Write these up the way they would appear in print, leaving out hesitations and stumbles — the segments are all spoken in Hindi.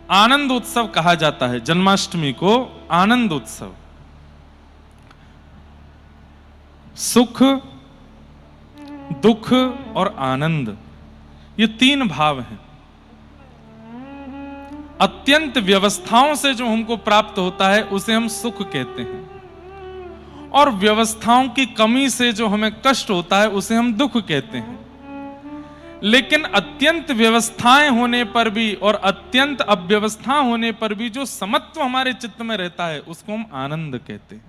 आनंद उत्सव कहा जाता है। जन्माष्टमी को आनंद उत्सव, सुख, दुख और आनंद, ये तीन भाव हैं। अत्यंत व्यवस्थाओं से जो हमको प्राप्त होता है उसे हम सुख कहते हैं, और व्यवस्थाओं की कमी से जो हमें कष्ट होता है उसे हम दुख कहते हैं। लेकिन अत्यंत व्यवस्थाएं होने पर भी और अत्यंत अव्यवस्था होने पर भी जो समत्व हमारे चित्त में रहता है उसको हम आनंद कहते हैं।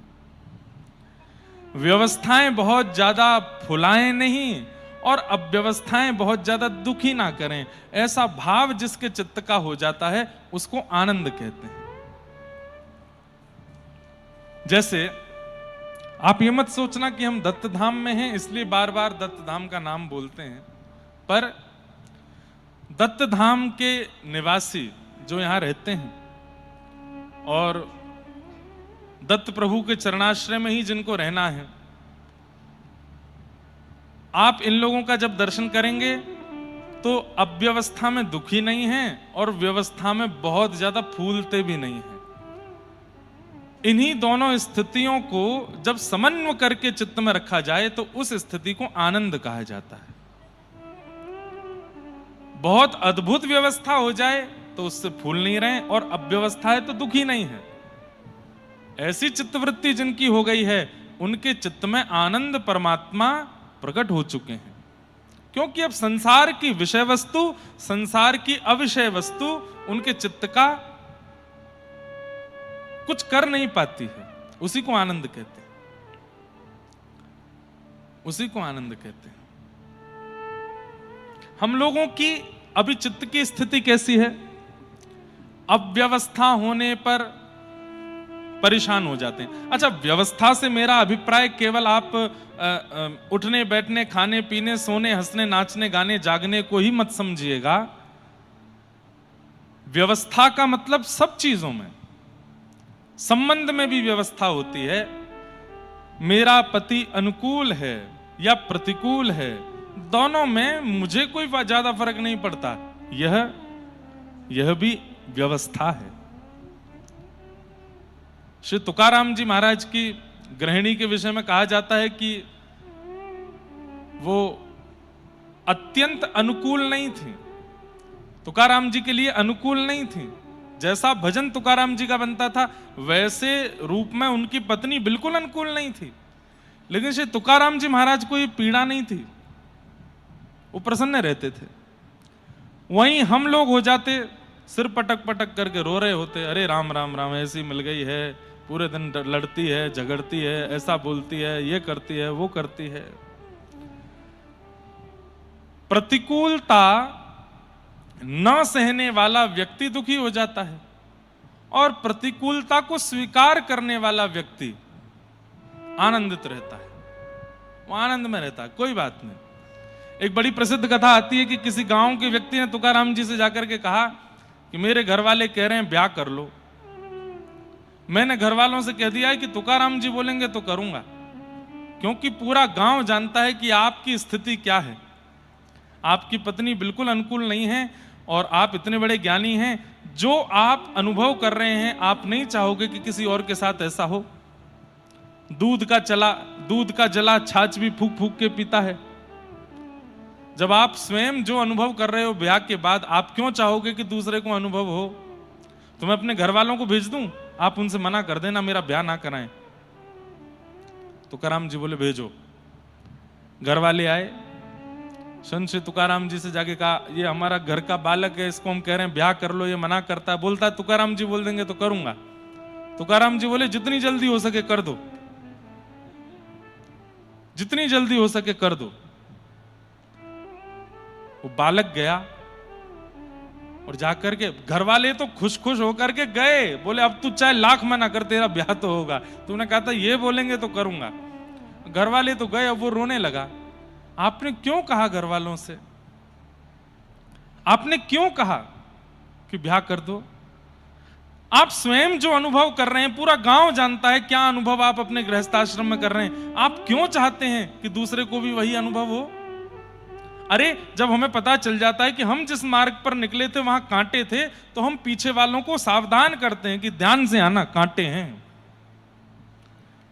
व्यवस्थाएं बहुत ज्यादा फुलाएं नहीं और अव्यवस्थाएं बहुत ज्यादा दुखी ना करें, ऐसा भाव जिसके चित्त का हो जाता है उसको आनंद कहते हैं। जैसे आप ये मत सोचना कि हम दत्त धाम में हैं इसलिए बार बार दत्त धाम का नाम बोलते हैं, पर दत्त धाम के निवासी जो यहां रहते हैं और दत्त प्रभु के चरणाश्रय में ही जिनको रहना है, आप इन लोगों का जब दर्शन करेंगे तो अव्यवस्था में दुखी नहीं हैं और व्यवस्था में बहुत ज्यादा फूलते भी नहीं हैं। इन्हीं दोनों स्थितियों को जब समन्वय करके चित्त में रखा जाए तो उस स्थिति को आनंद कहा जाता है। बहुत अद्भुत व्यवस्था हो जाए तो उससे फूल नहीं रहे और अव्यवस्था है तो दुखी नहीं है। ऐसी चित्तवृत्ति जिनकी हो गई है उनके चित्त में आनंद परमात्मा प्रकट हो चुके हैं, क्योंकि अब संसार की विषय वस्तु, संसार की अविषय वस्तु उनके चित्त का कुछ कर नहीं पाती है। उसी को आनंद कहते हैं, उसी को आनंद कहते हैं। हम लोगों की अभी चित्त की स्थिति कैसी है? अव्यवस्था होने पर परेशान हो जाते हैं। अच्छा, व्यवस्था से मेरा अभिप्राय केवल आप उठने बैठने, खाने पीने, सोने, हंसने, नाचने, गाने, जागने को ही मत समझिएगा। व्यवस्था का मतलब सब चीजों में, संबंध में भी व्यवस्था होती है। मेरा पति अनुकूल है या प्रतिकूल है, दोनों में मुझे कोई ज्यादा फर्क नहीं पड़ता, यह भी व्यवस्था है। श्री तुकाराम जी महाराज की गृहिणी के विषय में कहा जाता है कि वो अत्यंत अनुकूल नहीं थी, तुकाराम जी के लिए अनुकूल नहीं थी। जैसा भजन तुकाराम जी का बनता था वैसे रूप में उनकी पत्नी बिल्कुल अनुकूल नहीं थी, लेकिन श्री तुकाराम जी महाराज को ये पीड़ा नहीं थी, वो प्रसन्न रहते थे। वहीं हम लोग हो जाते, सिर पटक पटक करके रो रहे होते, अरे राम राम राम, ऐसी मिल गई है, पूरे दिन लड़ती है, झगड़ती है, ऐसा बोलती है, ये करती है, वो करती है। प्रतिकूलता न सहने वाला व्यक्ति दुखी हो जाता है और प्रतिकूलता को स्वीकार करने वाला व्यक्ति आनंदित रहता है, वो आनंद में रहता है, कोई बात नहीं। एक बड़ी प्रसिद्ध कथा आती है कि किसी गांव के व्यक्ति ने तुकाराम जी से जाकर के कहा कि मेरे घर वाले कह रहे हैं ब्याह कर लो। मैंने घर वालों से कह दिया है कि तुकाराम जी बोलेंगे तो करूंगा, क्योंकि पूरा गांव जानता है कि आपकी स्थिति क्या है। आपकी पत्नी बिल्कुल अनुकूल नहीं है और आप इतने बड़े ज्ञानी हैं, जो आप अनुभव कर रहे हैं आप नहीं चाहोगे कि किसी और के साथ ऐसा हो। दूध का जला छाछ भी फूक फूक के पीता है। जब आप स्वयं जो अनुभव कर रहे हो ब्याह के बाद, आप क्यों चाहोगे कि दूसरे को अनुभव हो? तो मैं अपने घर वालों को भेज दूं, आप उनसे मना कर देना मेरा ब्याह ना कराएं। तुकाराम जी बोले भेजो। घर वाले आए, संत श्री तुकाराम जी से जाके कहा ये हमारा घर का बालक है, इसको हम कह रहे हैं ब्याह कर लो, ये मना करता है। बोलता है तुकाराम जी बोल देंगे तो करूंगा। तुकाराम जी बोले जितनी जल्दी हो सके कर दो, जितनी जल्दी हो सके कर दो। वो बालक गया और जाकर के, घर वाले तो खुश खुश होकर के गए, बोले अब तू चाहे लाख मना कर तेरा ब्याह तो होगा। तूने कहा था ये बोलेंगे तो करूंगा। घर वाले तो गए, अब वो रोने लगा। आपने क्यों कहा घर वालों से? आपने क्यों कहा कि ब्याह कर दो? आप स्वयं जो अनुभव कर रहे हैं पूरा गांव जानता है क्या अनुभव आप अपने गृहस्थाश्रम में कर रहे हैं। आप क्यों चाहते हैं कि दूसरे को भी वही अनुभव हो? अरे जब हमें पता चल जाता है कि हम जिस मार्ग पर निकले थे वहां कांटे थे, तो हम पीछे वालों को सावधान करते हैं कि ध्यान से आना, कांटे हैं।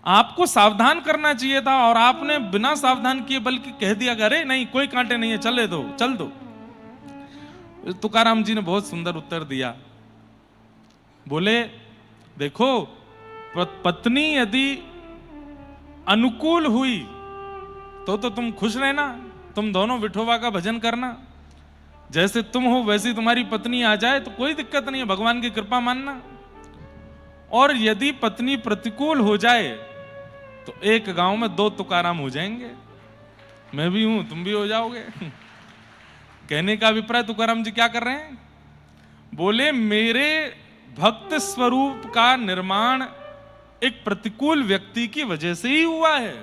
आपको सावधान करना चाहिए था और आपने बिना सावधान किए बल्कि कह दिया अरे नहीं कोई कांटे नहीं है, चले दो, चल दो। तुकाराम जी ने बहुत सुंदर उत्तर दिया। बोले देखो, पत्नी यदि अनुकूल हुई तो तुम खुश रहना, तुम दोनों विठोबा का भजन करना। जैसे तुम हो वैसी तुम्हारी पत्नी आ जाए तो कोई दिक्कत नहीं है, भगवान की कृपा मानना। और यदि पत्नी प्रतिकूल हो जाए तो एक गांव में 2 तुकाराम हो जाएंगे, मैं भी हूं, तुम भी हो जाओगे। कहने का अभिप्राय तुकाराम जी क्या कर रहे हैं? बोले मेरे भक्त स्वरूप का निर्माण एक प्रतिकूल व्यक्ति की वजह से ही हुआ है।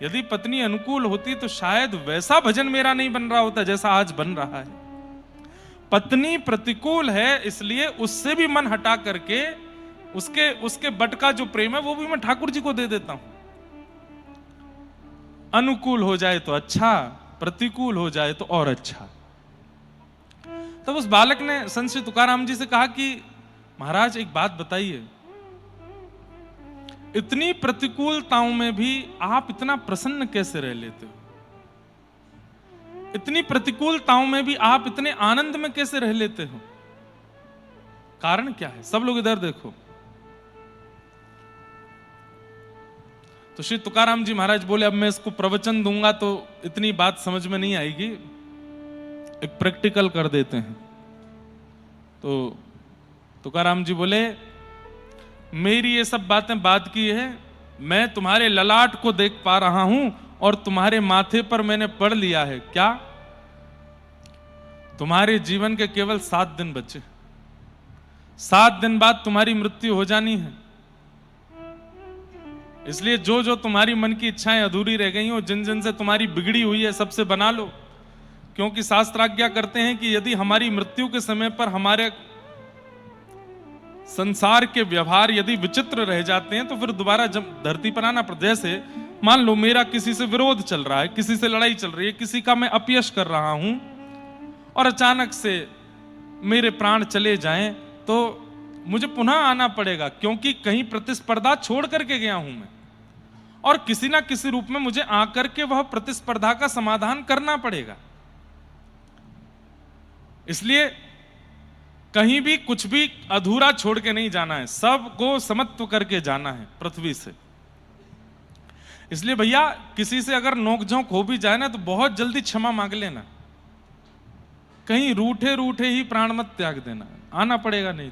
यदि पत्नी अनुकूल होती तो शायद वैसा भजन मेरा नहीं बन रहा होता जैसा आज बन रहा है। पत्नी प्रतिकूल है, इसलिए उससे भी मन हटा करके उसके बट का जो प्रेम है वो भी मैं ठाकुर जी को दे देता हूं। अनुकूल हो जाए तो अच्छा, प्रतिकूल हो जाए तो और अच्छा। तब उस बालक ने संत श्री तुकाराम जी से कहा कि महाराज एक बात बताइए, इतनी प्रतिकूलताओं में भी आप इतना प्रसन्न कैसे रह लेते हो? इतनी प्रतिकूलताओं में भी आप इतने आनंद में कैसे रह लेते हो? कारण क्या है? सब लोग इधर देखो। तो श्री तुकाराम जी महाराज बोले अब मैं इसको प्रवचन दूंगा तो इतनी बात समझ में नहीं आएगी, एक प्रैक्टिकल कर देते हैं। तो तुकाराम जी बोले मेरी ये सब बातें बाद की है, मैं तुम्हारे ललाट को देख पा रहा हूं और तुम्हारे माथे पर मैंने पढ़ लिया है। क्या? तुम्हारे जीवन के केवल 7 दिन बचे। 7 दिन बाद तुम्हारी मृत्यु हो जानी है। इसलिए जो जो तुम्हारी मन की इच्छाएं अधूरी रह गई हो, जिन जिन से तुम्हारी बिगड़ी हुई है, सबसे बना लो। क्योंकि शास्त्र आज्ञा करते हैं कि यदि हमारी मृत्यु के समय पर हमारे संसार के व्यवहार यदि विचित्र रह जाते हैं तो फिर दोबारा जब धरती पर आना पड़ता। जैसे मान लो मेरा किसी से विरोध चल रहा है, किसी से लड़ाई चल रही है, किसी का मैं अपयश कर रहा हूं और अचानक से मेरे प्राण चले जाएं तो मुझे पुनः आना पड़ेगा, क्योंकि कहीं प्रतिस्पर्धा छोड़ करके गया हूं मैं और किसी ना किसी रूप में मुझे आकर के वह प्रतिस्पर्धा का समाधान करना पड़ेगा। इसलिए कहीं भी कुछ भी अधूरा छोड़ के नहीं जाना है, सबको समत्व करके जाना है पृथ्वी से। इसलिए भैया किसी से अगर नोकझोंक हो भी जाए ना तो बहुत जल्दी क्षमा मांग लेना, कहीं रूठे रूठे ही प्राण मत त्याग देना, आना पड़ेगा नहीं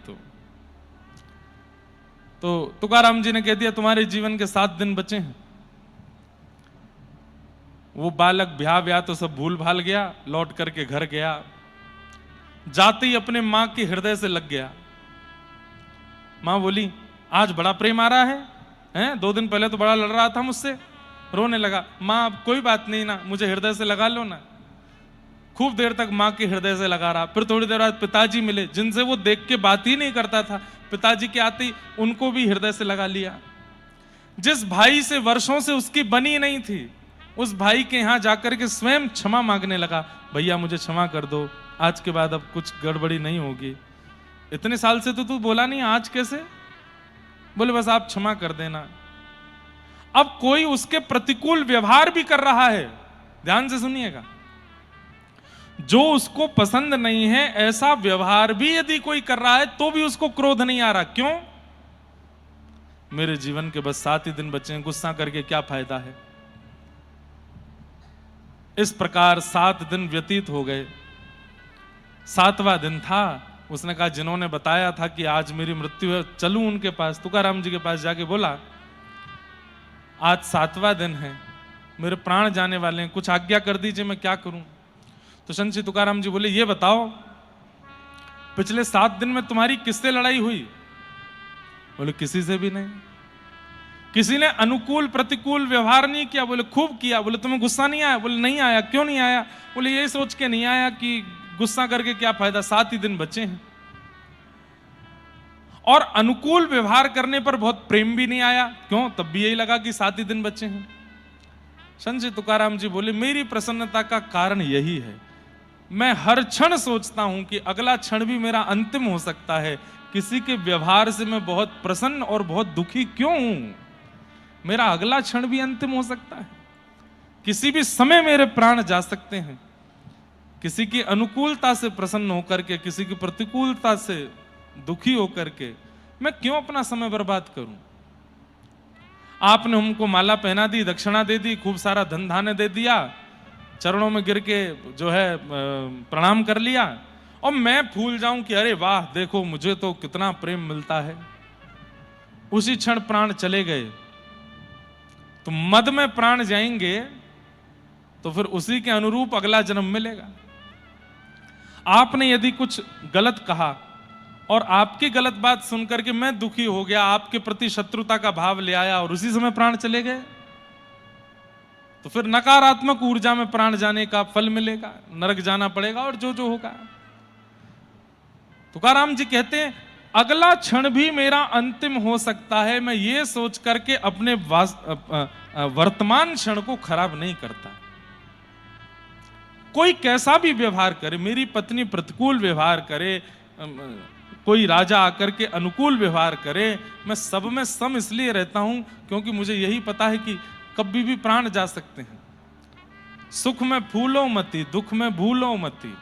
तो तुकाराम जी ने कह दिया तुम्हारे जीवन के 7 दिन बचे हैं। वो बालक ब्याह तो सब भूल भाल गया, लौट करके घर गया, जाते ही अपने मां के हृदय से लग गया। मां बोली आज बड़ा प्रेम आ रहा है? 2 दिन पहले तो बड़ा लड़ रहा था मुझसे, रोने लगा। मां अब कोई बात नहीं ना, मुझे हृदय से लगा लो ना। खूब देर तक मां के हृदय से लगा रहा। फिर थोड़ी देर बाद पिताजी मिले, जिनसे वो देख के बात ही नहीं करता था, पिताजी के आते ही उनको भी हृदय से लगा लिया। जिस भाई से वर्षों से उसकी बनी नहीं थी, उस भाई के यहां जाकर के स्वयं क्षमा मांगने लगा, भैया मुझे क्षमा कर दो, आज के बाद अब कुछ गड़बड़ी नहीं होगी। इतने साल से तो तू बोला नहीं, आज कैसे? बोले बस आप क्षमा कर देना। अब कोई उसके प्रतिकूल व्यवहार भी कर रहा है, ध्यान से सुनिएगा, जो उसको पसंद नहीं है ऐसा व्यवहार भी यदि कोई कर रहा है तो भी उसको क्रोध नहीं आ रहा। क्यों? मेरे जीवन के बस 7 ही दिन बचे हैं, गुस्सा करके क्या फायदा है। इस प्रकार 7 दिन व्यतीत हो गए। 7वां दिन था, उसने कहा जिन्होंने बताया था कि आज मेरी मृत्यु है, चलूं उनके पास। तुकाराम जी के पास जाके बोला आज 7वां दिन है, मेरे प्राण जाने वाले हैं, कुछ आज्ञा कर दीजिए, मैं क्या करूं। तो संत श्री तुकाराम जी बोले ये बताओ पिछले 7 दिन में तुम्हारी किससे लड़ाई हुई? बोले किसी से भी नहीं। किसी ने अनुकूल प्रतिकूल व्यवहार नहीं किया? बोले खूब किया। बोले तुम्हें गुस्सा नहीं आया? बोले नहीं आया। क्यों नहीं आया? बोले ये सोच के नहीं आया कि गुस्सा करके क्या फायदा, 7 ही दिन बचे हैं। और अनुकूल व्यवहार करने पर बहुत प्रेम भी नहीं आया। क्यों? तब भी यही लगा कि 7 ही दिन बचे हैं। संत जी तुकाराम जी बोले, मेरी प्रसन्नता का कारण यही है, मैं हर क्षण सोचता हूं कि अगला क्षण भी मेरा अंतिम हो सकता है। किसी के व्यवहार से मैं बहुत प्रसन्न और बहुत दुखी क्यों हूं? मेरा अगला क्षण भी अंतिम हो सकता है, किसी भी समय मेरे प्राण जा सकते हैं। किसी की अनुकूलता से प्रसन्न होकर के, किसी की प्रतिकूलता से दुखी होकर के मैं क्यों अपना समय बर्बाद करूं? आपने हमको माला पहना दी, दक्षिणा दे दी, खूब सारा धन धान्य दे दिया, चरणों में गिर के जो है प्रणाम कर लिया, और मैं भूल जाऊं कि अरे वाह देखो मुझे तो कितना प्रेम मिलता है, उसी क्षण प्राण चले गए। तो मद में प्राण जाएंगे तो फिर उसी के अनुरूप अगला जन्म मिलेगा। आपने यदि कुछ गलत कहा और आपकी गलत बात सुनकर के मैं दुखी हो गया, आपके प्रति शत्रुता का भाव ले आया और उसी समय प्राण चले गए, तो फिर नकारात्मक ऊर्जा में प्राण जाने का फल मिलेगा, नरक जाना पड़ेगा और जो जो होगा। तुकाराम जी कहते हैं अगला क्षण भी मेरा अंतिम हो सकता है, मैं ये सोच करके अपने वर्तमान क्षण को खराब नहीं करता। कोई कैसा भी व्यवहार करे, मेरी पत्नी प्रतिकूल व्यवहार करे, कोई राजा आकर के अनुकूल व्यवहार करे, मैं सब में सम इसलिए रहता हूं क्योंकि मुझे यही पता है कि कभी भी प्राण जा सकते हैं। सुख में फूलो मती, दुख में भूलो मती,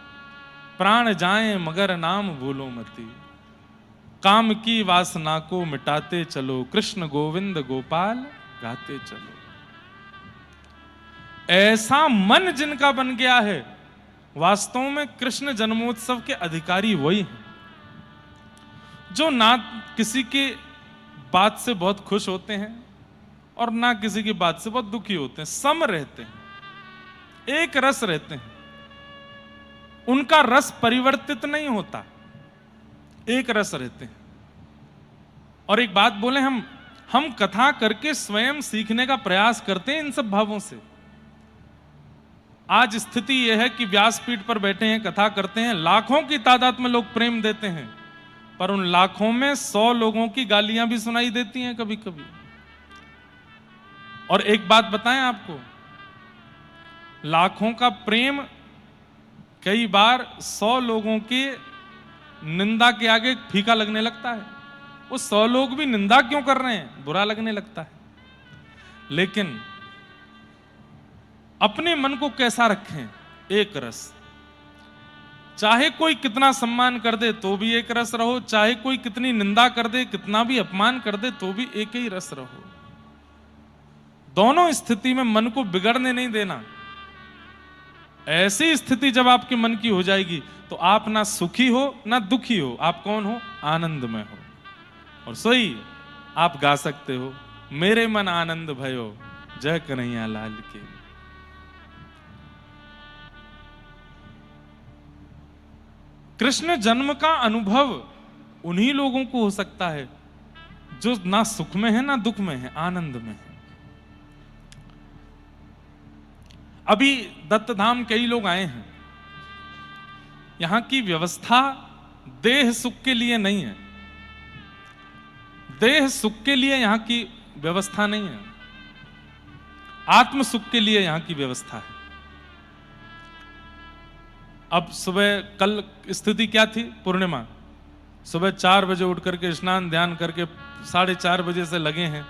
प्राण जाए मगर नाम भूलो मती, काम की वासना को मिटाते चलो, कृष्ण गोविंद गोपाल गाते चलो। ऐसा मन जिनका बन गया है, वास्तव में कृष्ण जन्मोत्सव के अधिकारी वही हैं जो ना किसी की बात से बहुत खुश होते हैं और ना किसी की बात से बहुत दुखी होते हैं, सम रहते हैं, एक रस रहते हैं, उनका रस परिवर्तित नहीं होता, एक रस रहते हैं। और एक बात बोले, हम कथा करके स्वयं सीखने का प्रयास करते हैं इन सब भावों से। आज स्थिति यह है कि व्यासपीठ पर बैठे हैं, कथा करते हैं, लाखों की तादाद में लोग प्रेम देते हैं, पर उन लाखों में 100 लोगों की गालियां भी सुनाई देती हैं कभी कभी। और एक बात बताएं आपको, लाखों का प्रेम कई बार 100 लोगों की निंदा के आगे फीका लगने लगता है। वो 100 लोग भी निंदा क्यों कर रहे हैं, बुरा लगने लगता है। लेकिन अपने मन को कैसा रखें, एक रस। चाहे कोई कितना सम्मान कर दे तो भी एक रस रहो, चाहे कोई कितनी निंदा कर दे, कितना भी अपमान कर दे तो भी एक ही रस रहो। दोनों स्थिति में मन को बिगड़ने नहीं देना। ऐसी स्थिति जब आपके मन की हो जाएगी तो आप ना सुखी हो ना दुखी हो, आप कौन हो, आनंद में हो। और सोई आप गा सकते हो, मेरे मन आनंद भयो जय कन्हैया लाल के। कृष्ण जन्म का अनुभव उन्हीं लोगों को हो सकता है जो ना सुख में है ना दुख में है, आनंद में है। अभी दत्त धाम कई लोग आए हैं, यहां की व्यवस्था देह सुख के लिए नहीं है, देह सुख के लिए यहां की व्यवस्था नहीं है, आत्म सुख के लिए यहां की व्यवस्था है। अब सुबह, कल स्थिति क्या थी, पूर्णिमा, सुबह 4 बजे उठ करके स्नान ध्यान करके 4:30 बजे से लगे हैं।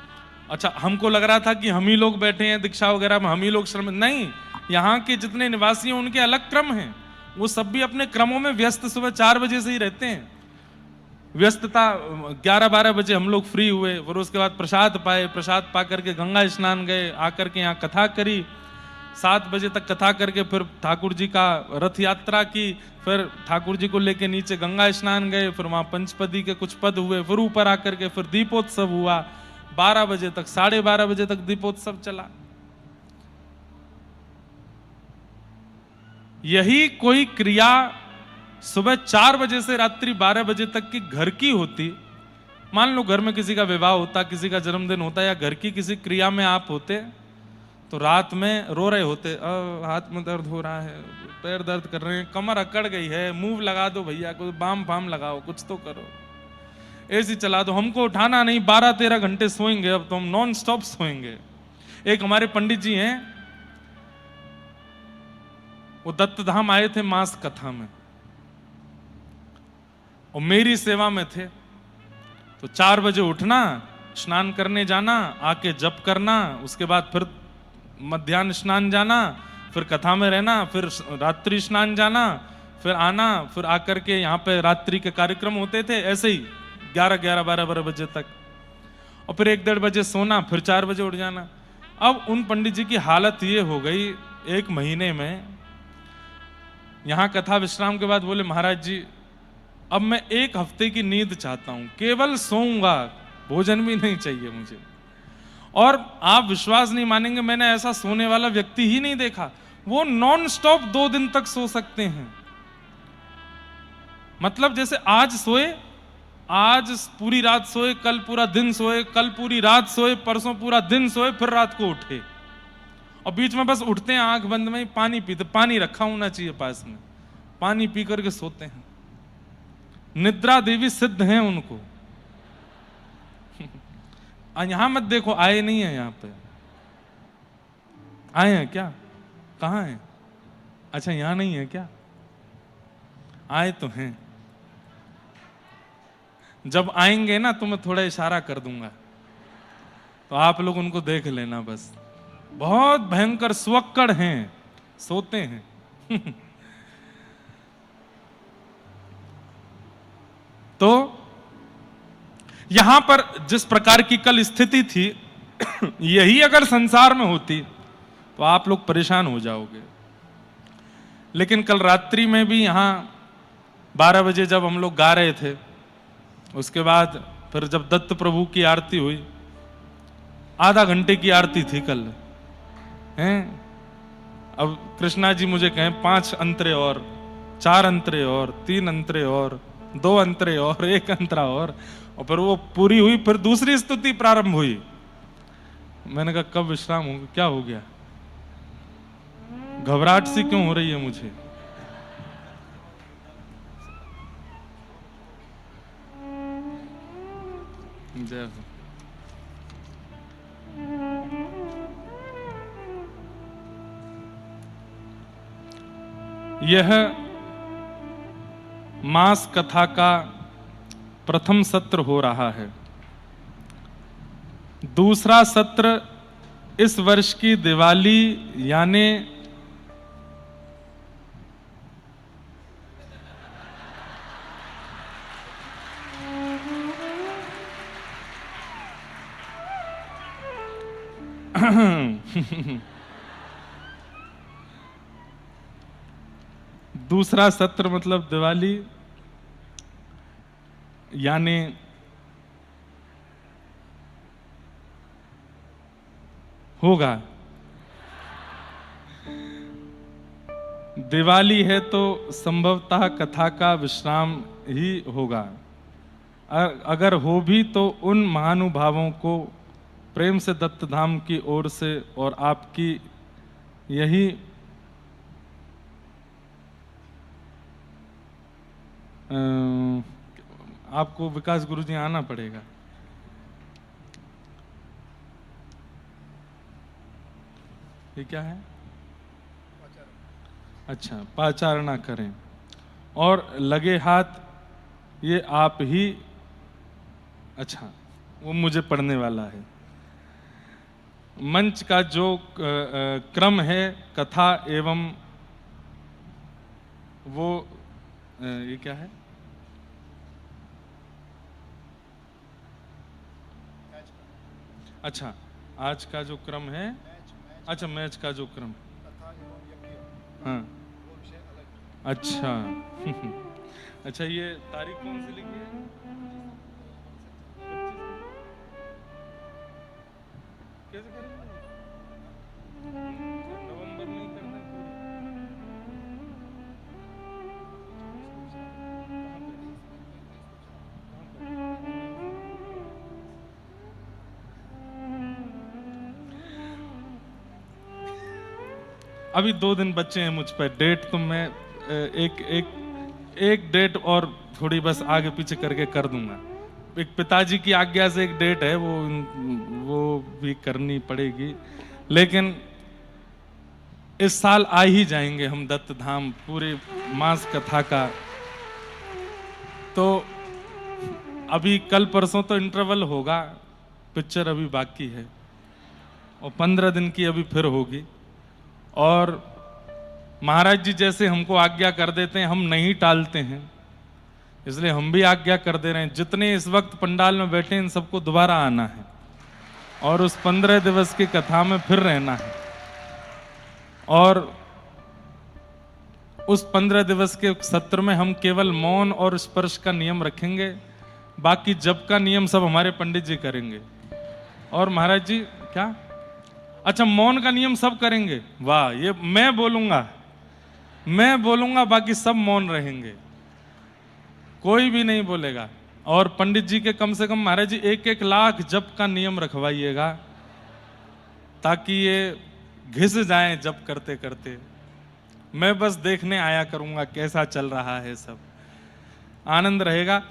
अच्छा, हमको लग रहा था कि हम ही लोग बैठे हैं दीक्षा वगैरह में, हम ही लोग श्रम, नहीं, यहाँ के जितने निवासी हैं उनके अलग क्रम हैं, वो सब भी अपने क्रमों में व्यस्त सुबह 4 बजे से ही रहते हैं। व्यस्तता 11-12 बजे हम लोग फ्री हुए, फिर उसके बाद प्रसाद पाए, प्रसाद पा करके गंगा स्नान गए, आकर के यहाँ कथा करी, 7 बजे तक कथा करके फिर ठाकुर जी का रथ यात्रा की, फिर ठाकुर जी को लेके नीचे गंगा स्नान गए, फिर वहां पंचपदी के कुछ पद हुए, फिर ऊपर आकर के फिर दीपोत्सव हुआ, 12 बजे तक, 12:30 बजे तक दीपोत्सव चला। यही कोई क्रिया सुबह 4 बजे से रात्रि 12 बजे तक की घर की होती, मान लो घर में किसी का विवाह होता, किसी का जन्मदिन होता, या घर की किसी क्रिया में आप होते, तो रात में रो रहे होते, हाथ में दर्द हो रहा है, पैर दर्द कर रहे हैं, कमर अकड़ गई है, मूव लगा दो भैया, कोई बाम फाम लगाओ, कुछ तो करो, एसी चला दो, हमको उठाना नहीं, 12-13 घंटे सोएंगे, अब तो हम नॉन स्टॉप सोएंगे। एक हमारे पंडित जी हैं, वो दत्त धाम आए थे मास कथा में और मेरी सेवा में थे। तो 4 बजे उठना, स्नान करने जाना, आके जप करना, उसके बाद फिर मध्याह्न स्नान जाना, फिर कथा में रहना, फिर रात्रि स्नान जाना, फिर आना, फिर आकर के यहाँ पे रात्रि के कार्यक्रम होते थे ऐसे ही 11-12 बजे तक, और फिर 1-1:30 बजे सोना, फिर 4 बजे उठ जाना। अब उन पंडित जी की हालत ये हो गई, 1 महीने में यहाँ कथा विश्राम के बाद बोले, महाराज जी अब मैं 1 हफ्ते की नींद चाहता हूं, केवल सोऊंगा, भोजन भी नहीं चाहिए मुझे। और आप विश्वास नहीं मानेंगे, मैंने ऐसा सोने वाला व्यक्ति ही नहीं देखा। वो नॉन स्टॉप 2 दिन तक सो सकते हैं। मतलब जैसे आज सोए, आज पूरी रात सोए, कल पूरा दिन सोए, कल पूरी रात सोए, परसों पूरा दिन सोए, फिर रात को उठे, और बीच में बस उठते हैं आंख बंद में ही पानी पीते, पानी रखा होना चाहिए पास में, पानी पी करके सोते हैं। निद्रा देवी सिद्ध हैं उनको। यहां मत देखो, आए नहीं है यहां पे, आए हैं क्या? कहां हैं? अच्छा यहां नहीं है क्या? आए तो हैं। जब आएंगे ना तो मैं थोड़ा इशारा कर दूंगा, तो आप लोग उनको देख लेना बस। बहुत भयंकर सुअक्कड़ हैं, सोते हैं। तो यहां पर जिस प्रकार की कल स्थिति थी, यही अगर संसार में होती तो आप लोग परेशान हो जाओगे। लेकिन कल रात्रि में भी यहां 12 बजे जब हम लोग गा रहे थे, उसके बाद फिर जब दत्त प्रभु की आरती हुई, आधा घंटे की आरती थी कल हैं। अब कृष्णा जी मुझे कहें 5 अंतरे और, 4 अंतरे और, 3 अंतरे और, 2 अंतरे और, 1 अंतरा और फिर वो पूरी हुई, फिर दूसरी स्तुति प्रारंभ हुई। मैंने कहा कब विश्राम होगा? क्या हो गया? घबराहट सी क्यों हो रही है मुझे? जय हो। यह मास कथा का प्रथम सत्र हो रहा है। दूसरा सत्र इस वर्ष की दिवाली यानी दूसरा सत्र मतलब दिवाली यानी होगा। दिवाली है तो संभवतः कथा का विश्राम ही होगा। अगर हो भी तो उन महानुभावों को प्रेम से दत्त धाम की ओर से और आपकी यही आपको विकास गुरुजी आना पड़ेगा। ये क्या है? अच्छा, पाचारणा करें और लगे हाथ, ये आप ही, अच्छा वो मुझे पढ़ने वाला है। मंच का जो क्रम है कथा एवं वो ये क्या है? अच्छा, आज का जो क्रम है, अच्छा मैच का जो क्रम, हाँ अच्छा। अच्छा ये तारीख कौन सी लिखी है? कैसे करेंगे? नवंबर में ही करना है अभी 2 दिन बच्चे हैं मुझ पर। डेट तो मैं एक डेट और थोड़ी बस आगे पीछे करके कर दूंगा। एक पिताजी की आज्ञा से एक डेट है, वो भी करनी पड़ेगी। लेकिन इस साल आ ही जाएंगे हम दत्त धाम पूरे मास कथा का। तो अभी कल परसों तो इंटरवल होगा, पिक्चर अभी बाकी है और 15 दिन की अभी फिर होगी। और महाराज जी जैसे हमको आज्ञा कर देते हैं, हम नहीं टालते हैं, इसलिए हम भी आज्ञा कर दे रहे हैं। जितने इस वक्त पंडाल में बैठे हैं इन सबको दोबारा आना है और उस 15 दिवस की कथा में फिर रहना है। और उस 15 दिवस के सत्र में हम केवल मौन और स्पर्श का नियम रखेंगे, बाकी जप का नियम सब हमारे पंडित जी करेंगे। और महाराज जी क्या, अच्छा मौन का नियम सब करेंगे? वाह, ये मैं बोलूंगा बाकी सब मौन रहेंगे, कोई भी नहीं बोलेगा। और पंडित जी के कम से कम महाराज जी 1-1 लाख जप का नियम रखवाइएगा, ताकि ये घिस जाएं जप करते करते। मैं बस देखने आया करूंगा कैसा चल रहा है, सब आनंद रहेगा।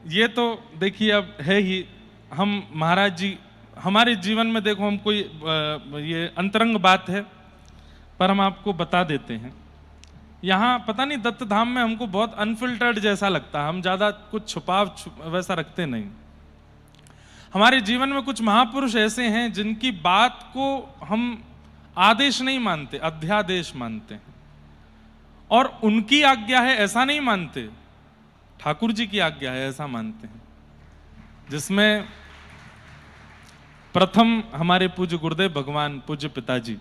ये तो देखिए अब है ही, हम महाराज जी हमारे जीवन में देखो, हम कोई ये अंतरंग बात है पर हम आपको बता देते हैं। यहाँ पता नहीं दत्त धाम में हमको बहुत अनफिल्टर्ड जैसा लगता है, हम ज्यादा कुछ छुपाव वैसा रखते नहीं। हमारे जीवन में कुछ महापुरुष ऐसे हैं जिनकी बात को हम आदेश नहीं मानते, अध्यादेश मानते हैं। और उनकी आज्ञा है ऐसा नहीं मानते, ठाकुर जी की आज्ञा है ऐसा मानते हैं। जिसमें प्रथम हमारे पूज्य गुरुदेव भगवान पूज्य पिताजी,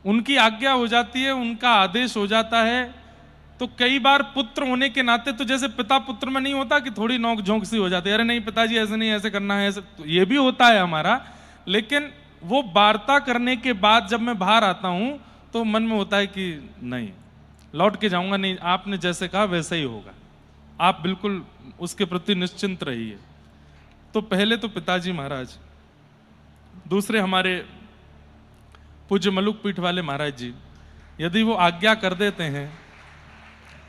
उनकी आज्ञा हो जाती है, उनका आदेश हो जाता है। तो कई बार पुत्र होने के नाते, तो जैसे पिता पुत्र में नहीं होता कि थोड़ी नोक झोंक सी हो जाती है, अरे नहीं पिताजी ऐसे नहीं, ऐसे करना है, ऐसे, तो ये भी होता है हमारा। लेकिन वो वार्ता करने के बाद जब मैं बाहर आता हूं तो मन में होता है कि नहीं, लौट के जाऊंगा, नहीं आपने जैसे कहा वैसे ही होगा, आप बिल्कुल उसके प्रति निश्चिंत रहिए। तो पहले तो पिताजी महाराज, दूसरे हमारे पूज्य मलुक पीठ वाले महाराज जी, यदि वो आज्ञा कर देते हैं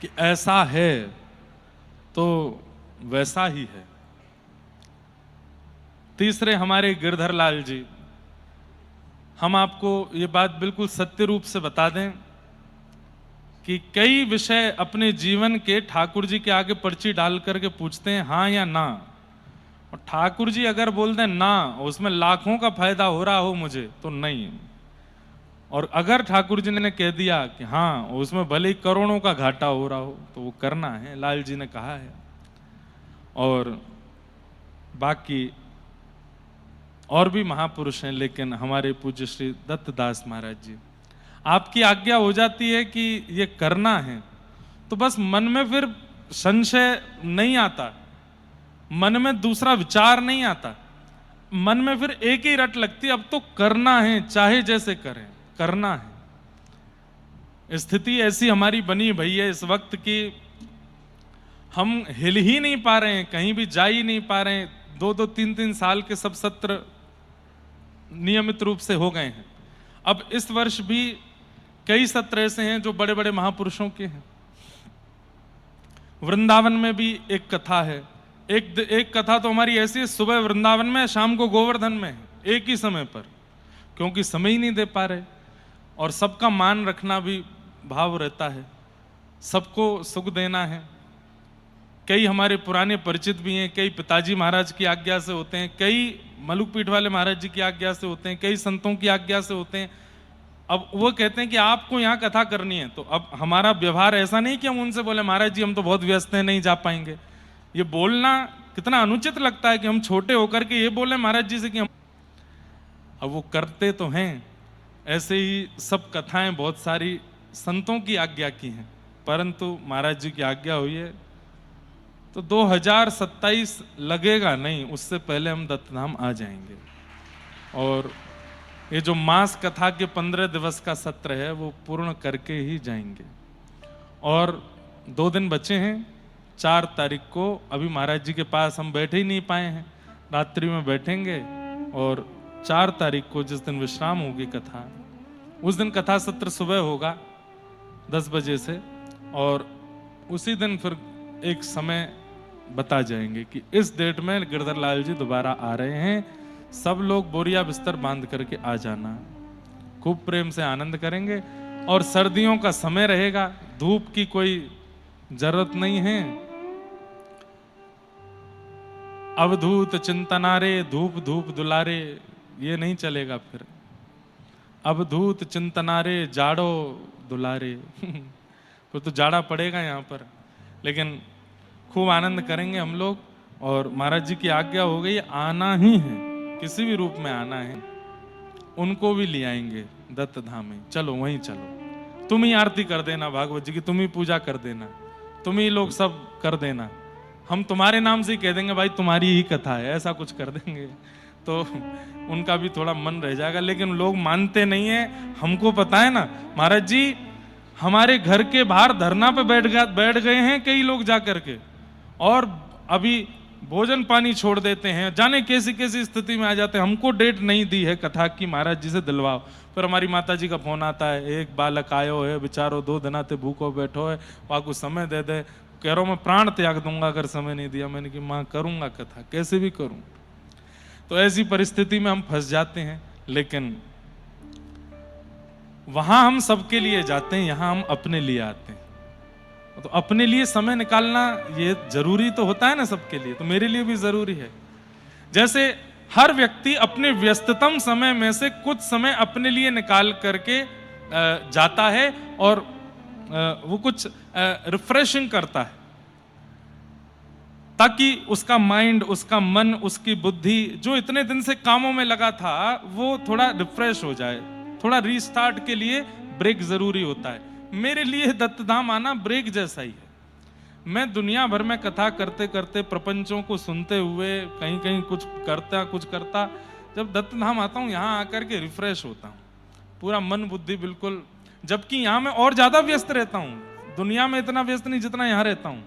कि ऐसा है तो वैसा ही है। तीसरे हमारे गिरधर लाल जी, हम आपको ये बात बिल्कुल सत्य रूप से बता दें कि कई विषय अपने जीवन के ठाकुर जी के आगे पर्ची डाल करके पूछते हैं हाँ या ना, और ठाकुर जी अगर बोल दें ना, उसमें लाखों का फायदा हो रहा हो मुझे, तो नहीं। और अगर ठाकुर जी ने कह दिया कि हाँ, उसमें भले ही करोड़ों का घाटा हो रहा हो, तो वो करना है, लाल जी ने कहा है। और बाकी और भी महापुरुष हैं, लेकिन हमारे पूज्य श्री दत्तदास महाराज जी, आपकी आज्ञा हो जाती है कि ये करना है, तो बस मन में फिर संशय नहीं आता, मन में दूसरा विचार नहीं आता, मन में फिर एक ही रट लगती है, अब तो करना है, चाहे जैसे करें, करना है। स्थिति ऐसी हमारी बनी भई है इस वक्त की हम हिल ही नहीं पा रहे हैं, कहीं भी जा ही नहीं पा रहे हैं। 2-2, 3-3 साल के सब सत्र नियमित रूप से हो गए हैं। अब इस वर्ष भी कई सत्र ऐसे हैं जो बड़े बड़े महापुरुषों के हैं। वृंदावन में भी एक कथा है, एक कथा तो हमारी ऐसी है, सुबह वृंदावन में, शाम को गोवर्धन में है, एक ही समय पर, क्योंकि समय ही नहीं दे पा रहे। और सबका मान रखना भी भाव रहता है, सबको सुख देना है। कई हमारे पुराने परिचित भी हैं, कई पिताजी महाराज की आज्ञा से होते हैं, कई मलुक पीठ वाले महाराज जी की आज्ञा से होते हैं, कई संतों की आज्ञा से होते हैं। अब वो कहते हैं कि आपको यहाँ कथा करनी है, तो अब हमारा व्यवहार ऐसा नहीं कि हम उनसे बोले महाराज जी हम तो बहुत व्यस्त हैं, नहीं जा पाएंगे। ये बोलना कितना अनुचित लगता है कि हम छोटे होकर के ये बोले महाराज जी से कि हम, अब वो करते तो हैं। ऐसे ही सब कथाएं बहुत सारी संतों की आज्ञा की हैं, परंतु महाराज जी की आज्ञा हुई है तो 2027 लगेगा नहीं, उससे पहले हम दत्तधाम आ जाएंगे। और ये जो मास कथा के 15 दिवस का सत्र है वो पूर्ण करके ही जाएंगे। और 2 दिन बचे हैं, 4 तारीख को, अभी महाराज जी के पास हम बैठे ही नहीं पाए हैं, रात्रि में बैठेंगे। और 4 तारीख को जिस दिन विश्राम होगी कथा, उस दिन कथा सत्र सुबह होगा 10 बजे से, और उसी दिन फिर एक समय बता जाएंगे कि इस डेट में गिरधर लाल जी दोबारा आ रहे हैं, सब लोग बोरिया बिस्तर बांध करके आ जाना। खूब प्रेम से आनंद करेंगे। और सर्दियों का समय रहेगा, धूप की कोई जरूरत नहीं है। अवधूत चिंतनारे धूप धूप दुलारे, ये नहीं चलेगा फिर। अवधूत चिंतनारे जाड़ो दुलारे फिर तो जाड़ा पड़ेगा यहाँ पर। लेकिन खूब आनंद करेंगे हम लोग। और महाराज जी की आज्ञा हो गई, आना ही है, किसी भी रूप में आना है। उनको भी ले आएंगे दत्त धाम में। चलो वहीं चलो, तुम ही आरती कर देना भागवत जी की, तुम ही पूजा कर देना, तुम ही लोग सब कर देना, हम तुम्हारे नाम से ही कह देंगे भाई तुम्हारी ही कथा है, ऐसा कुछ कर देंगे। तो उनका भी थोड़ा मन रह जाएगा। लेकिन लोग मानते नहीं है। हमको पता है ना महाराज जी, हमारे घर के बाहर धरना पे बैठ गए हैं कई लोग जा करके, और अभी भोजन पानी छोड़ देते हैं, जाने कैसी कैसी स्थिति में आ जाते हैं। हमको डेट नहीं दी है कथा की, महाराज जी से दिलवाओ। फिर हमारी माता जी का फोन आता है, एक बालक आयो है बेचारो, 2 दिन आते भूखो बैठो है, वहाँ को समय दे दे। कह रहा हूँ मैं प्राण त्याग दूंगा अगर समय नहीं दिया। मैंने कहा माँ करूंगा कथा, कैसे भी करूं। तो ऐसी परिस्थिति में हम फंस जाते हैं। लेकिन वहां हम सबके लिए जाते हैं, यहां हम अपने लिए आते हैं। तो अपने लिए समय निकालना ये जरूरी तो होता है ना सबके लिए, तो मेरे लिए भी जरूरी है। जैसे हर व्यक्ति अपने व्यस्ततम समय में से कुछ समय अपने लिए निकाल करके जाता है और वो कुछ रिफ्रेशिंग करता है, ताकि उसका माइंड, उसका मन, उसकी बुद्धि जो इतने दिन से कामों में लगा था वो थोड़ा रिफ्रेश हो जाए। थोड़ा रीस्टार्ट के लिए ब्रेक जरूरी होता है। मेरे लिए दत्तधाम आना ब्रेक जैसा ही है। मैं दुनिया भर में कथा करते करते, प्रपंचों को सुनते हुए, कहीं कहीं कुछ करता, जब दत्तधाम आता हूँ यहाँ आकर के रिफ्रेश होता हूँ, पूरा मन बुद्धि बिल्कुल। जबकि यहाँ मैं और ज्यादा व्यस्त रहता हूँ, दुनिया में इतना व्यस्त नहीं जितना यहाँ रहता हूँ,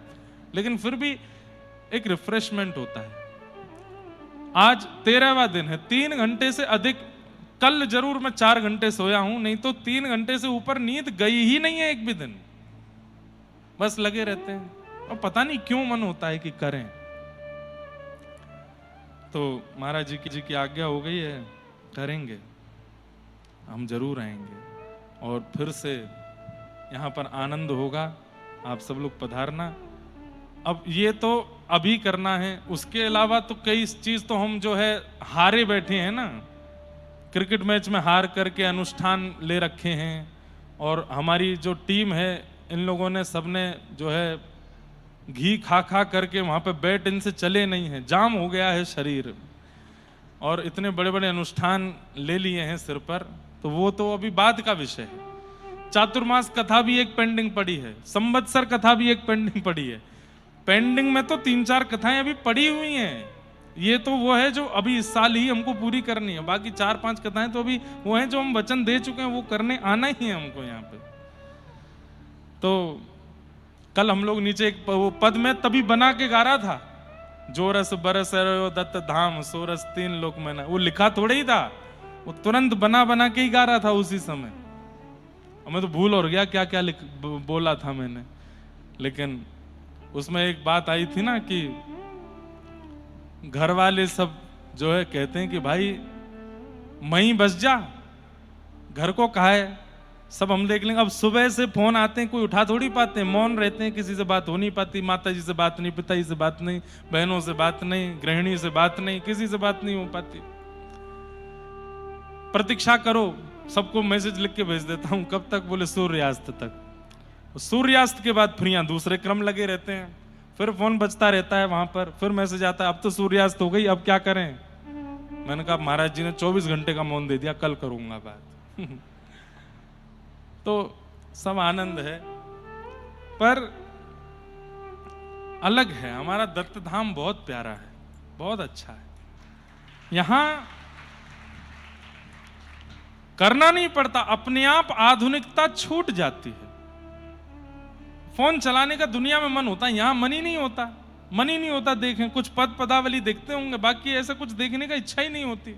लेकिन फिर भी एक रिफ्रेशमेंट होता है। आज 13वां दिन है, 3 घंटे से अधिक, कल जरूर मैं 4 घंटे सोया हूं, नहीं तो 3 घंटे से ऊपर नींद गई ही नहीं है एक भी दिन। बस लगे रहते हैं और पता नहीं क्यों मन होता है कि करें। तो महाराज जी की आज्ञा हो गई है, करेंगे, हम जरूर आएंगे और फिर से यहाँ पर आनंद होगा। आप सब लोग पधारना। अब ये तो अभी करना है, उसके अलावा तो कई चीज तो हम जो है हारे बैठे हैं ना। क्रिकेट मैच में हार करके अनुष्ठान ले रखे हैं, और हमारी जो टीम है इन लोगों ने सबने जो है घी खा खा करके वहां पे बैट इनसे चले नहीं है, जाम हो गया है शरीर, और इतने बड़े बड़े अनुष्ठान ले लिए हैं सिर पर। तो वो तो अभी बाद का विषय है। चातुर्मास कथा भी एक पेंडिंग पड़ी है, संवत्सर कथा भी एक पेंडिंग पड़ी है। पेंडिंग में तो 3-4 कथाएं अभी पड़ी हुई हैं। ये तो वो है जो अभी इस साल ही हमको पूरी करनी है। बाकी 4-5 कथाएं तो अभी वो हैं जो हम वचन दे चुके हैं, वो करने आना ही है हमको यहाँ पे। तो कल हम लोग नीचे एक वो पद में तभी बना के गा रहा था, जो रस बरस रहो दत्त धाम, सो रस 3 लोक में ना। वो लिखा थोड़ा ही था, वो तुरंत बना के ही गा रहा था उसी समय। मैं तो भूल और गया क्या क्या बोला था मैंने। लेकिन उसमें एक बात आई थी ना कि घर वाले सब जो है कहते हैं कि भाई वहीं बस जा, घर को कहा है, सब हम देख लेंगे। अब सुबह से फोन आते हैं, कोई उठा थोड़ी पाते हैं, मौन रहते हैं, किसी से बात हो नहीं पाती। माता जी से बात नहीं, पिताजी से बात नहीं, बहनों से बात नहीं, गृहिणी से बात नहीं, किसी से बात नहीं हो पाती। प्रतीक्षा करो, सबको मैसेज लिख के भेज देता हूं, कब तक? बोले सूर्यास्त तक। सूर्यास्त के बाद फिर यहाँ दूसरे क्रम लगे रहते हैं, फिर फोन बजता रहता है वहां पर, फिर मैसेज आता है अब तो सूर्यास्त हो गई, अब क्या करें? मैंने कहा महाराज जी ने 24 घंटे का मौन दे दिया, कल करूंगा बात। तो सब आनंद है, पर अलग है। हमारा दत्त धाम बहुत प्यारा है, बहुत अच्छा है। यहां करना नहीं पड़ता, अपने आप आधुनिकता छूट जाती है। फोन चलाने का दुनिया में मन होता है, यहां मन ही नहीं होता, मन ही नहीं होता। देखें, कुछ पद पदावली देखते होंगे, बाकी ऐसा कुछ देखने का इच्छा ही नहीं होती।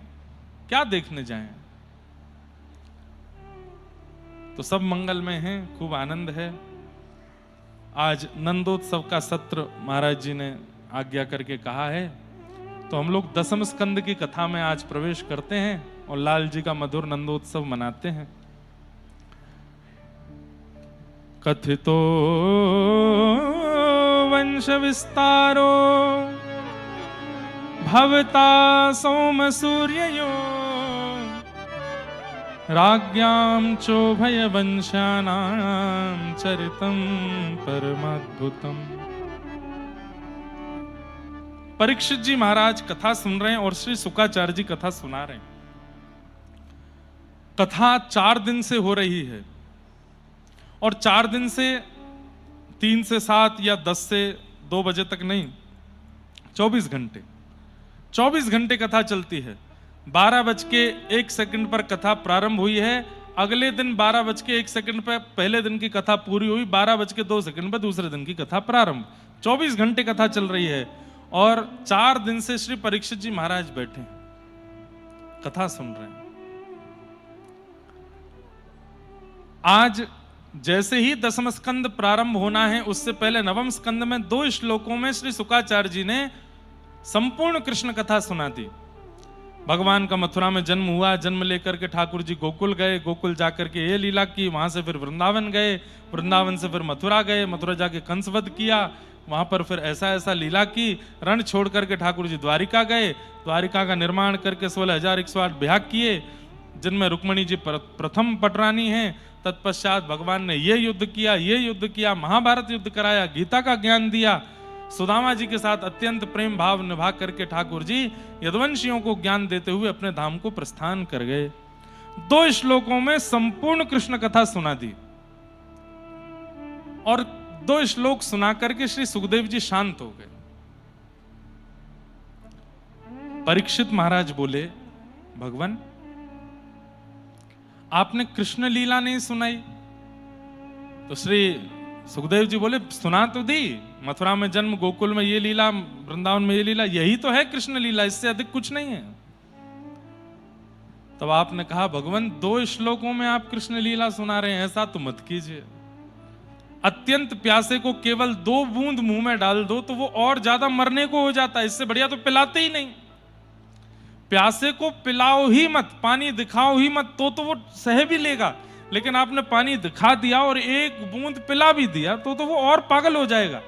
क्या देखने जाएं? तो सब मंगल में हैं, खूब आनंद है। आज नंदोत्सव का सत्र महाराज जी ने आज्ञा करके कहा है, तो हम लोग 10वें स्कंद की कथा में आज प्रवेश करते हैं। और लाल जी का मधुर नंदोत्सव मनाते हैं। कथितो वंश विस्तारो भवता सोम सूर्ययो राज्ञां चोभय वंशानां चरितं परमाद्भुतम्। परीक्षित जी महाराज कथा सुन रहे हैं और श्री शुकाचार्य जी कथा सुना रहे हैं। कथा 4 दिन से हो रही है और 4 दिन से 3 से 7 या 10 से 2 बजे तक नहीं, 24 घंटे 24 घंटे कथा चलती है। 12:01 पर कथा प्रारंभ हुई है। अगले दिन 12:01 पर पहले दिन की कथा पूरी हुई, 12:02 पर दूसरे दिन की कथा प्रारंभ। 24 घंटे कथा चल रही है और 4 दिन से श्री परीक्षित जी महाराज बैठे हैं, कथा सुन रहे हैं। आज जैसे ही 10वां स्कंद प्रारंभ होना है, उससे पहले 9वें स्कंद में 2 श्लोकों में श्री शुकाचार्य जी ने संपूर्ण कृष्ण कथा सुना दी। भगवान का मथुरा में जन्म हुआ, जन्म लेकर के ठाकुर जी गोकुल गए, गोकुल जाकर के ये लीला की, वहां से फिर वृंदावन गए, वृंदावन से फिर मथुरा गए, मथुरा जाके कंस वध किया, वहां पर फिर ऐसा ऐसा लीला की, रण छोड़ करके ठाकुर जी द्वारिका गए, द्वारिका का निर्माण करके 16,108 ब्याह किए, जिनमें रुक्मणी जी प्रथम पटरानी हैं। तत्पश्चात भगवान ने ये युद्ध किया, महाभारत युद्ध कराया, गीता का ज्ञान दिया, सुदामा जी के साथ अत्यंत प्रेम भाव निभा करके ठाकुर जी यदुवंशियों को ज्ञान देते हुए अपने धाम को प्रस्थान कर गए। 2 श्लोकों में संपूर्ण कृष्ण कथा सुना दी और 2 श्लोक सुना करके श्री सुखदेव जी शांत हो गए। परीक्षित महाराज बोले, भगवान आपने कृष्ण लीला नहीं सुनाई। तो श्री सुखदेव जी बोले, सुना तो दी, मथुरा में जन्म, गोकुल में ये लीला, वृंदावन में ये लीला, यही तो है कृष्ण लीला, इससे अधिक कुछ नहीं है। तब आपने कहा, भगवान 2 श्लोकों में आप कृष्ण लीला सुना रहे हैं, ऐसा तो मत कीजिए। अत्यंत प्यासे को केवल 2 बूंद मुंह में डाल दो तो वो और ज्यादा मरने को हो जाता है, इससे बढ़िया तो पिलाते ही नहीं। प्यासे को पिलाओ ही मत, पानी दिखाओ ही मत, तो वो सह भी लेगा, लेकिन आपने पानी दिखा दिया और 1 बूंद पिला भी दिया तो वो और पागल हो जाएगा।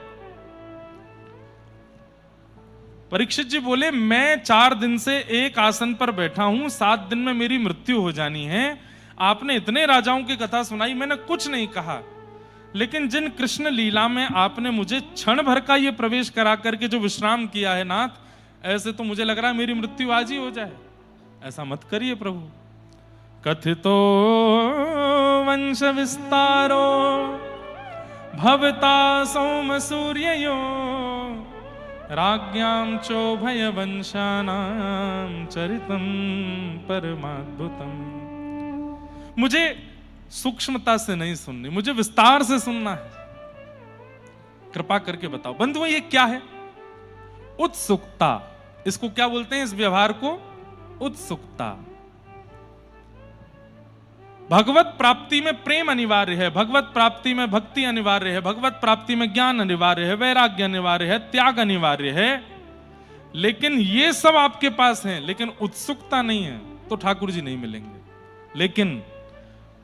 परीक्षित जी बोले, मैं 4 दिन से एक आसन पर बैठा हूं, 7 दिन में मेरी मृत्यु हो जानी है। आपने इतने राजाओं की कथा सुनाई, मैंने कुछ नहीं कहा, लेकिन जिन कृष्ण लीला में आपने मुझे क्षण भर का ये प्रवेश करा करके जो विश्राम किया है नाथ, ऐसे तो मुझे लग रहा है मेरी मृत्यु आज ही हो जाए। ऐसा मत करिए प्रभु। कथितो वंश विस्तारो भवता सोम सूर्ययो राज्ञां चोभय वंशानां चरितं परमाद्भुतम्। मुझे सूक्ष्मता से नहीं सुननी, मुझे विस्तार से सुनना है। कृपा करके बताओ बंधुओं, ये क्या है? उत्सुकता, इसको क्या बोलते हैं? इस व्यवहार को उत्सुकता। भगवत प्राप्ति में प्रेम अनिवार्य है, भगवत प्राप्ति में भक्ति अनिवार्य है, भगवत प्राप्ति में ज्ञान अनिवार्य है, वैराग्य अनिवार्य है, त्याग अनिवार्य है। लेकिन ये सब आपके पास है, लेकिन उत्सुकता नहीं है तो ठाकुर जी नहीं मिलेंगे। लेकिन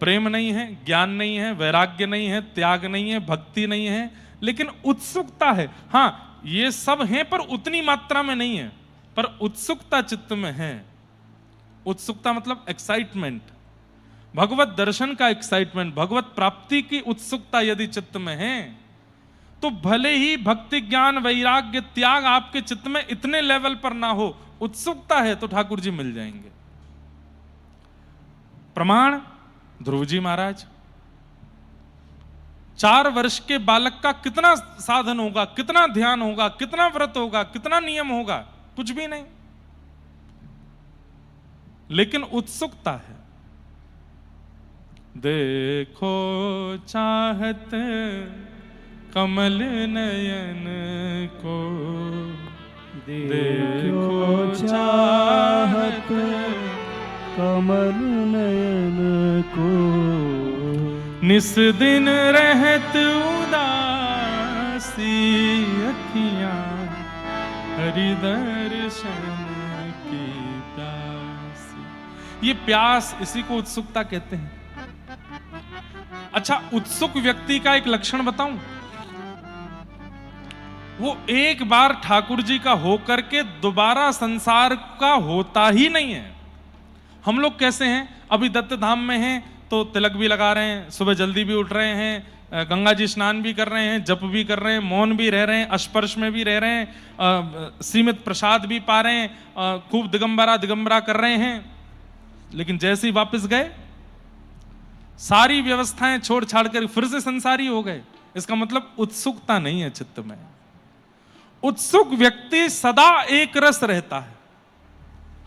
प्रेम नहीं है, ज्ञान नहीं है, वैराग्य नहीं है, त्याग नहीं है, भक्ति नहीं है, लेकिन उत्सुकता है। हां, ये सब है पर उतनी मात्रा में नहीं है, पर उत्सुकता चित्त में है। उत्सुकता मतलब एक्साइटमेंट, भगवत दर्शन का एक्साइटमेंट, भगवत प्राप्ति की उत्सुकता यदि चित्त में है तो भले ही भक्ति, ज्ञान, वैराग्य, त्याग आपके चित्त में इतने लेवल पर ना हो, उत्सुकता है तो ठाकुर जी मिल जाएंगे। प्रमाण ध्रुव जी महाराज। 4 वर्ष के बालक का कितना साधन होगा, कितना ध्यान होगा, कितना व्रत होगा, कितना नियम होगा? कुछ भी नहीं, लेकिन उत्सुकता है। देखो चाहत कमल नयन को, देखो चाहत कमल नयन को, निस दिन रहत उदासी अखियां, हरि दर्शन की प्यासी। ये प्यास, इसी को उत्सुकता कहते हैं। अच्छा, उत्सुक व्यक्ति का एक लक्षण बताऊं, वो एक बार ठाकुर जी का होकर के दोबारा संसार का होता ही नहीं है। हम लोग कैसे हैं, अभी दत्त धाम में हैं तो तिलक भी लगा रहे हैं, सुबह जल्दी भी उठ रहे हैं, गंगा जी स्नान भी कर रहे हैं, जप भी कर रहे हैं, मौन भी रह रहे हैं, स्पर्श में भी रह रहे हैं, सीमित प्रसाद भी पा रहे हैं, खूब दिगंबरा कर रहे हैं। लेकिन जैसे ही वापस गए, सारी व्यवस्थाएं छोड़ छाड़ कर फिर से संसारी हो गए। इसका मतलब उत्सुकता नहीं है चित्त में। उत्सुक व्यक्ति सदा एक रस रहता है,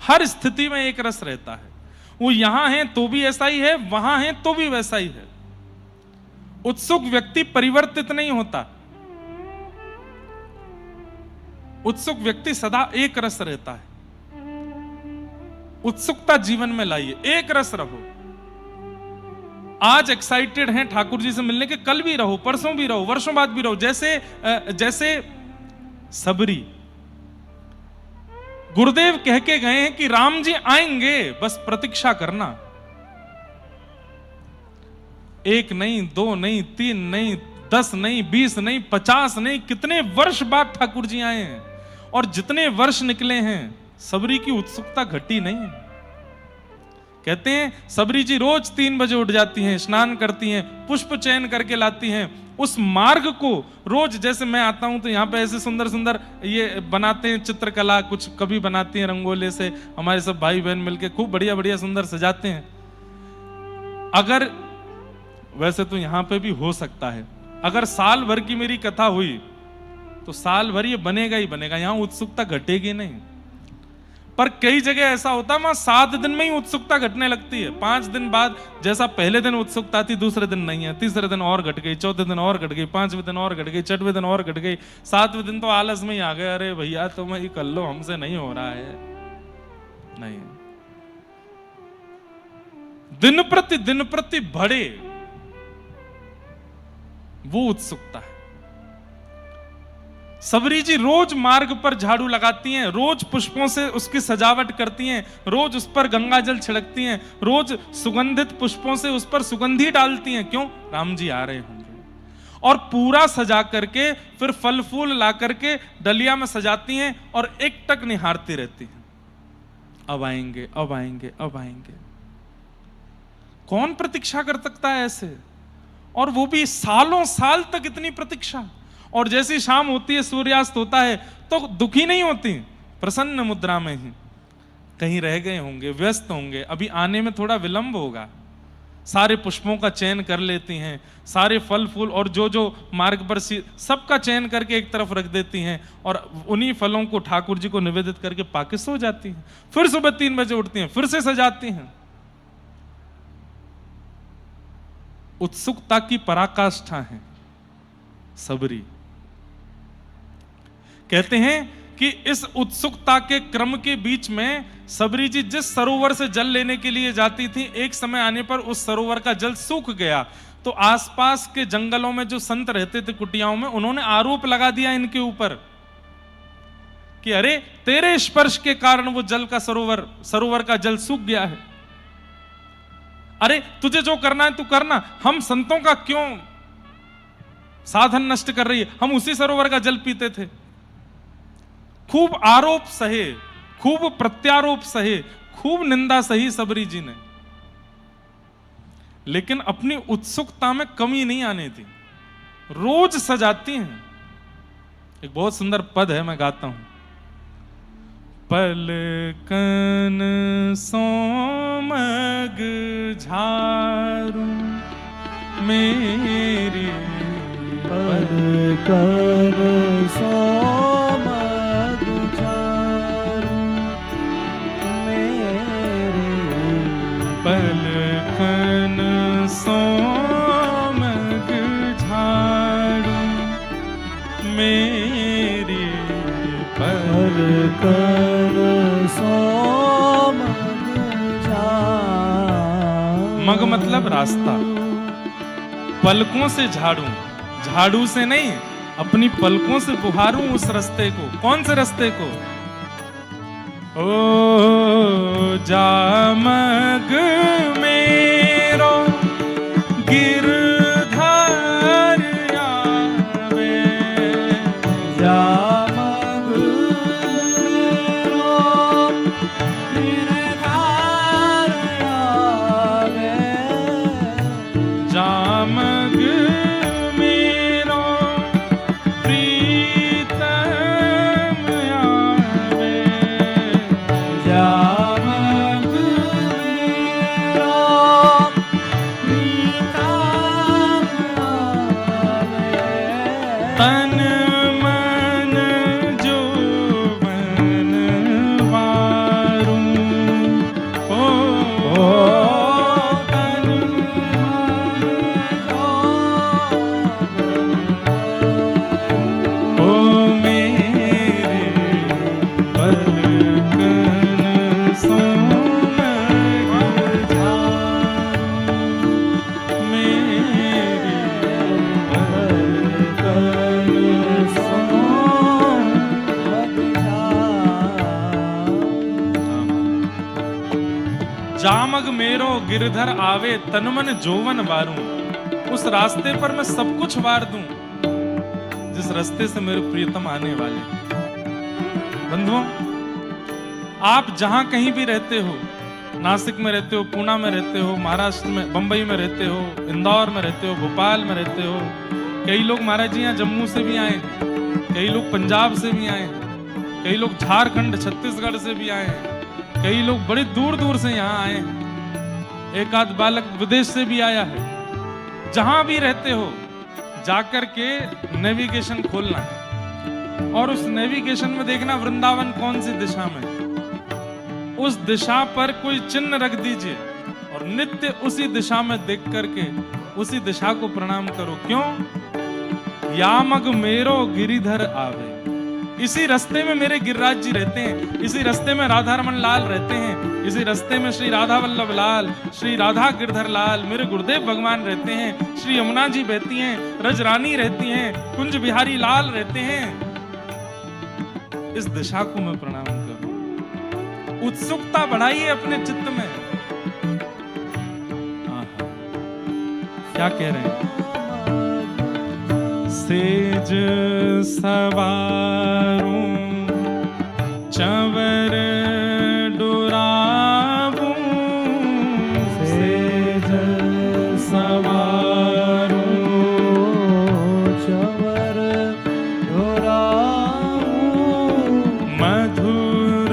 हर स्थिति में एक रस रहता है। वो यहां है तो भी ऐसा ही है, वहां है तो भी वैसा ही है। उत्सुक व्यक्ति परिवर्तित नहीं होता। उत्सुक व्यक्ति सदा एक रस रहता है। उत्सुकता जीवन में लाइए, एक रस रहो। आज एक्साइटेड हैं ठाकुर जी से मिलने के, कल भी रहो, परसों भी रहो, वर्षों बाद भी रहो। जैसे सबरी, गुरुदेव कह के गए हैं कि राम जी आएंगे, बस प्रतीक्षा करना। 1 नहीं, 2 नहीं, 3 नहीं, 10 नहीं, 20 नहीं, 50 नहीं, कितने वर्ष बाद ठाकुर जी आए हैं। और जितने वर्ष निकले हैं, सबरी की उत्सुकता घटी नहीं है। कहते हैं सबरी जी रोज 3 बजे उठ जाती हैं, स्नान करती हैं, पुष्प चयन करके लाती हैं। उस मार्ग को रोज, जैसे मैं आता हूं तो यहाँ पे ऐसे सुंदर सुंदर ये बनाते हैं चित्रकला, कुछ कभी बनाती हैं रंगोली से, हमारे सब भाई बहन मिलके खूब बढ़िया बढ़िया सुंदर सजाते हैं। अगर वैसे तो यहां पे भी हो सकता है, अगर साल भर की मेरी कथा हुई तो साल भर ये बनेगा ही बनेगा, यहां उत्सुकता घटेगी नहीं। पर कई जगह ऐसा होता है वहां 7 दिन में ही उत्सुकता घटने लगती है। 5 दिन बाद जैसा पहले दिन उत्सुकता थी, दूसरे दिन नहीं है, तीसरे दिन और घट गई, चौथे दिन और घट गई, 5वें दिन और घट गई, 6वें दिन और घट गई, 7वें दिन तो आलस में ही आ गए, अरे भैया तुम ये कर लो, हमसे नहीं हो रहा है। नहीं, दिन प्रति बढ़े वो उत्सुकता है। सबरी जी रोज मार्ग पर झाड़ू लगाती हैं, रोज पुष्पों से उसकी सजावट करती हैं, रोज उस पर गंगा जल छिड़कती हैं, रोज सुगंधित पुष्पों से उस पर सुगंधी डालती हैं। क्यों? राम जी आ रहे होंगे। और पूरा सजा करके फिर फल फूल ला करके डलिया में सजाती हैं और एकटक निहारती रहती हैं, अब आएंगे, अब आएंगे, अब आएंगे। कौन प्रतीक्षा कर सकता है ऐसे? और वो भी सालों साल तक इतनी प्रतीक्षा। और जैसी शाम होती है, सूर्यास्त होता है, तो दुखी नहीं होती, प्रसन्न मुद्रा में ही। कहीं रह गए होंगे, व्यस्त होंगे, अभी आने में थोड़ा विलंब होगा। सारे पुष्पों का चयन कर लेती हैं, सारे फल फूल और जो जो मार्ग पर सबका चयन करके एक तरफ रख देती हैं, और उन्हीं फलों को ठाकुर जी को निवेदित करके पाके सो जाती हैं। फिर सुबह 3 बजे उठती हैं, फिर से सजाती हैं। उत्सुकता की पराकाष्ठा है सबरी। कहते हैं कि इस उत्सुकता के क्रम के बीच में सबरी जी जिस सरोवर से जल लेने के लिए जाती थी, एक समय आने पर उस सरोवर का जल सूख गया। तो आसपास के जंगलों में जो संत रहते थे कुटियाओं में, उन्होंने आरोप लगा दिया इनके ऊपर कि अरे तेरे स्पर्श के कारण वो जल का सरोवर का जल सूख गया है। अरे तुझे जो करना है तू करना, हम संतों का क्यों साधन नष्ट कर रही है? हम उसी सरोवर का जल पीते थे। खूब आरोप सहे, खूब प्रत्यारोप सहे, खूब निंदा सही सबरी जी ने, लेकिन अपनी उत्सुकता में कमी नहीं आने दी। रोज सजाती हैं। एक बहुत सुंदर पद है, मैं गाता हूं। पलकन सोमग झारू मेरी, पलकन सोमग झारू मेरी, पलकन सोमग झारू मेरी, पलकन मग मतलब रास्ता, पलकों से झाड़ू, झाड़ू से नहीं, अपनी पलकों से बुहारूं उस रास्ते को। कौन से रास्ते को? ओ जामग मेरो गिरधर आवे, जामग मेरो गिरधर आवे, जामग मेरो प्रीतम आवे, जामग मेरो प्रीतम आवे, तन मन जोवन वारूं, ओ तन ओ मेरे पलकन सोमग झारूं, मेरे पलकन जामग मेरो गिरधर आवे, तन मन जोवन वारूं। उस रास्ते पर मैं सब कुछ वार दूं जिस रास्ते से मेरे प्रियतम आने वाले। बंधुओं, आप जहां कहीं भी रहते हो, नासिक में रहते हो, पूना में रहते हो, महाराष्ट्र में, बंबई में रहते हो, इंदौर में रहते हो, भोपाल में रहते हो, कई लोग महाराज जी यहाँ जम्मू से भी आए, कई लोग पंजाब से भी आए, कई लोग झारखंड छत्तीसगढ़ से भी आए, कई लोग बड़े दूर दूर से यहाँ आए हैं, एक आध बालक विदेश से भी आया है। जहां भी रहते हो जाकर के नेविगेशन खोलना है और उस नेविगेशन में देखना वृंदावन कौन सी दिशा में, उस दिशा पर कोई चिन्ह रख दीजिए और नित्य उसी दिशा में देख करके उसी दिशा को प्रणाम करो। क्यों? यामग मेरो गिरिधर आवे, इसी रास्ते में मेरे गिरिराज जी रहते हैं, इसी रास्ते में राधा रमन लाल रहते हैं, इसी रास्ते में श्री राधा वल्लभ लाल, श्री राधा गिरधर लाल, मेरे गुरुदेव भगवान रहते हैं, श्री यमुना जी बहती हैं, रजरानी रहती हैं, कुंज बिहारी लाल रहते हैं। इस दिशा को मैं प्रणाम करूं। उत्सुकता बढ़ाइए अपने चित्त में। क्या कह रहे हैं? सेज सवारूं चंवर डुराऊं, सेज सवारूं चंवर डुराऊं, मधुर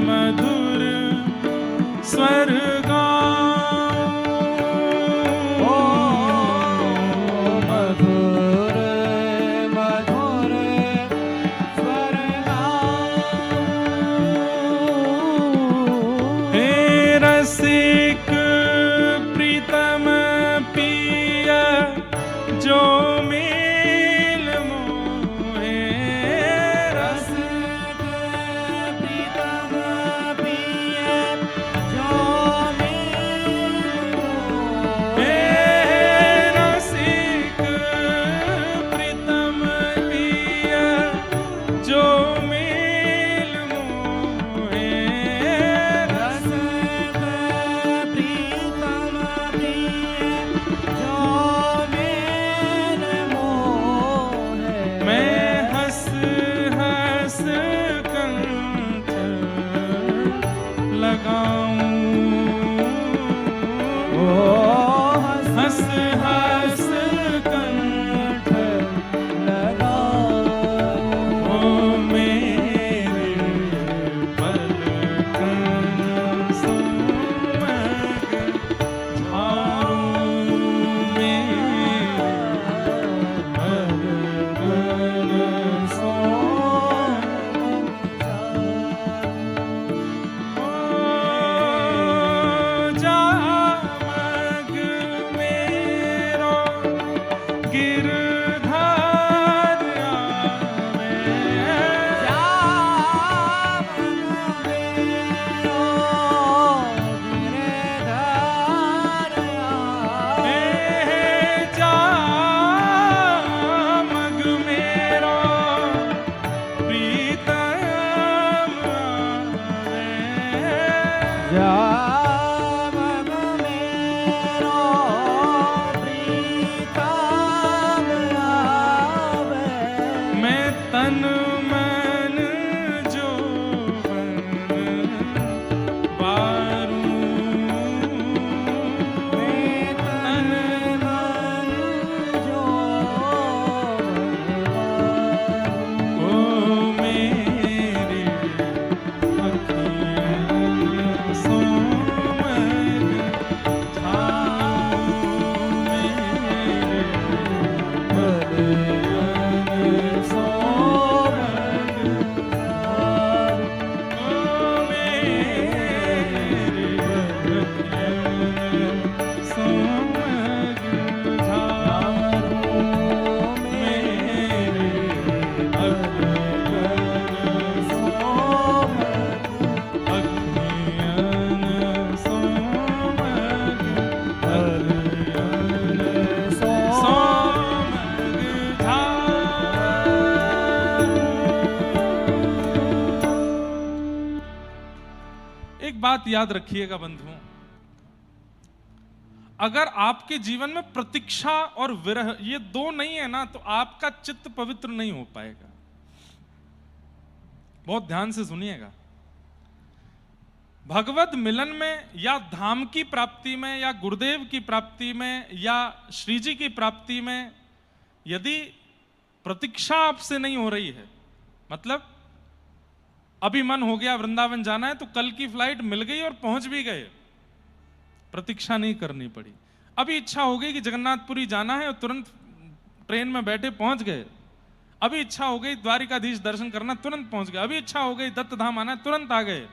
मधुर स्वर रसिक प्रीतम पिया जो मिल मोहे, रसिक एक बात याद रखिएगा बंधुओं, अगर आपके जीवन में प्रतीक्षा और विरह ये दो नहीं है ना, तो आपका चित्त पवित्र नहीं हो पाएगा। बहुत ध्यान से सुनिएगा। भगवत मिलन में या धाम की प्राप्ति में या गुरुदेव की प्राप्ति में या श्री जी की प्राप्ति में यदि प्रतीक्षा आपसे नहीं हो रही है, मतलब अभी मन हो गया वृंदावन जाना है तो कल की फ्लाइट मिल गई और पहुंच भी गए, प्रतीक्षा नहीं करनी पड़ी। अभी इच्छा हो गई कि जगन्नाथपुरी जाना है और तुरंत ट्रेन में बैठे पहुंच गए। अभी इच्छा हो गई द्वारिकाधीश दर्शन करना, तुरंत पहुंच गए। अभी इच्छा हो गई दत्त धाम आना, तुरंत आ गए।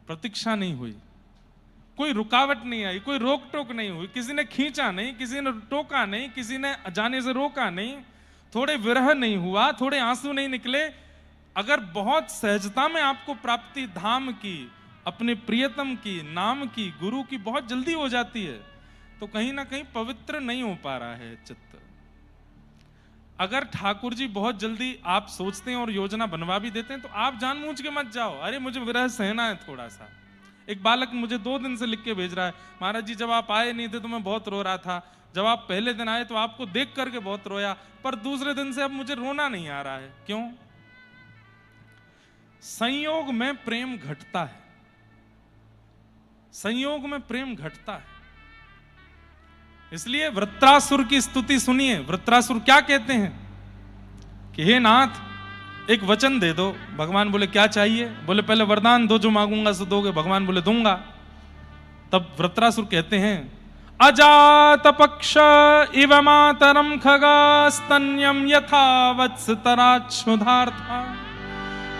प्रतीक्षा नहीं हुई, कोई रुकावट नहीं आई, कोई रोक टोक नहीं हुई, किसी ने खींचा नहीं, किसी ने टोका नहीं, किसी ने जाने से रोका नहीं, थोड़े विरह नहीं हुआ, थोड़े आंसू नहीं निकले। अगर बहुत सहजता में आपको प्राप्ति धाम की, अपने प्रियतम की, नाम की, गुरु की बहुत जल्दी हो जाती है, तो कहीं ना कहीं पवित्र नहीं हो पा रहा है चित्त। अगर ठाकुर जी बहुत जल्दी आप सोचते हैं और योजना बनवा भी देते हैं, तो आप जानबूझ के मत जाओ, अरे मुझे विरह सहना है थोड़ा सा। एक बालक मुझे 2 दिन से लिख के भेज रहा है, महाराज जी जब आप आए नहीं थे तो मैं बहुत रो रहा था, जब आप पहले दिन आए तो आपको देख करके बहुत रोया, पर दूसरे दिन से अब मुझे रोना नहीं आ रहा है। क्यों? संयोग में प्रेम घटता है, संयोग में प्रेम घटता है। इसलिए वृत्रासुर की स्तुति सुनिए। वृत्रासुर क्या कहते हैं कि हे नाथ एक वचन दे दो। भगवान बोले क्या चाहिए? बोले पहले वरदान दो, जो मांगूंगा सो दोगे। भगवान बोले दूंगा। तब वृत्रासुर कहते हैं अजात पक्ष इव मातरम खगास्तन्यम यथा वत्स तराच्छुधार्था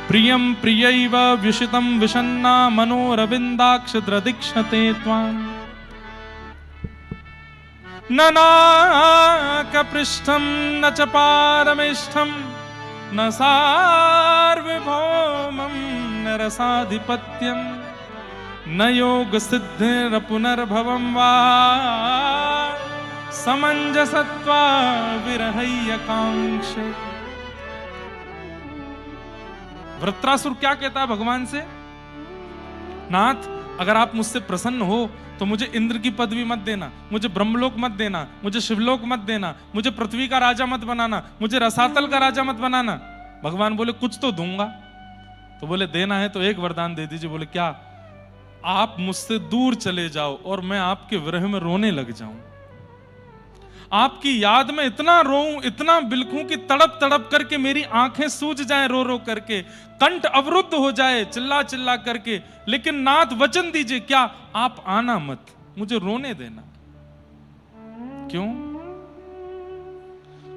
प्रियम प्रियैव विषितम विषन्ना मनोरविंदाक्ष द्रदीक्षते त्वाम् न नाकपृष्ठं न च पारमेष्ठं न सार्वभौमं न रसाधिपत्यं न योग सिद्धिर पुनर्भवं वा समंजसत्वा विरहय्यकांक्षे। वृत्रासुर क्या कहता है भगवान से? नाथ अगर आप मुझसे प्रसन्न हो तो मुझे इंद्र की पदवी मत देना, मुझे ब्रह्मलोक मत देना, मुझे शिवलोक मत देना, मुझे पृथ्वी का राजा मत बनाना, मुझे रसातल का राजा मत बनाना। भगवान बोले कुछ तो दूंगा। तो बोले देना है तो एक वरदान दे दीजिए। बोले क्या? आप मुझसे दूर चले जाओ और मैं आपके विरह में रोने लग जाऊं, आपकी याद में इतना रोऊं, इतना बिलखूं कि तड़प तड़प करके मेरी आंखें सूज जाएं रो रो करके, कंठ अवरुद्ध हो जाए चिल्ला चिल्ला करके। लेकिन नाथ वचन दीजिए, क्या? आप आना मत, मुझे रोने देना। क्यों?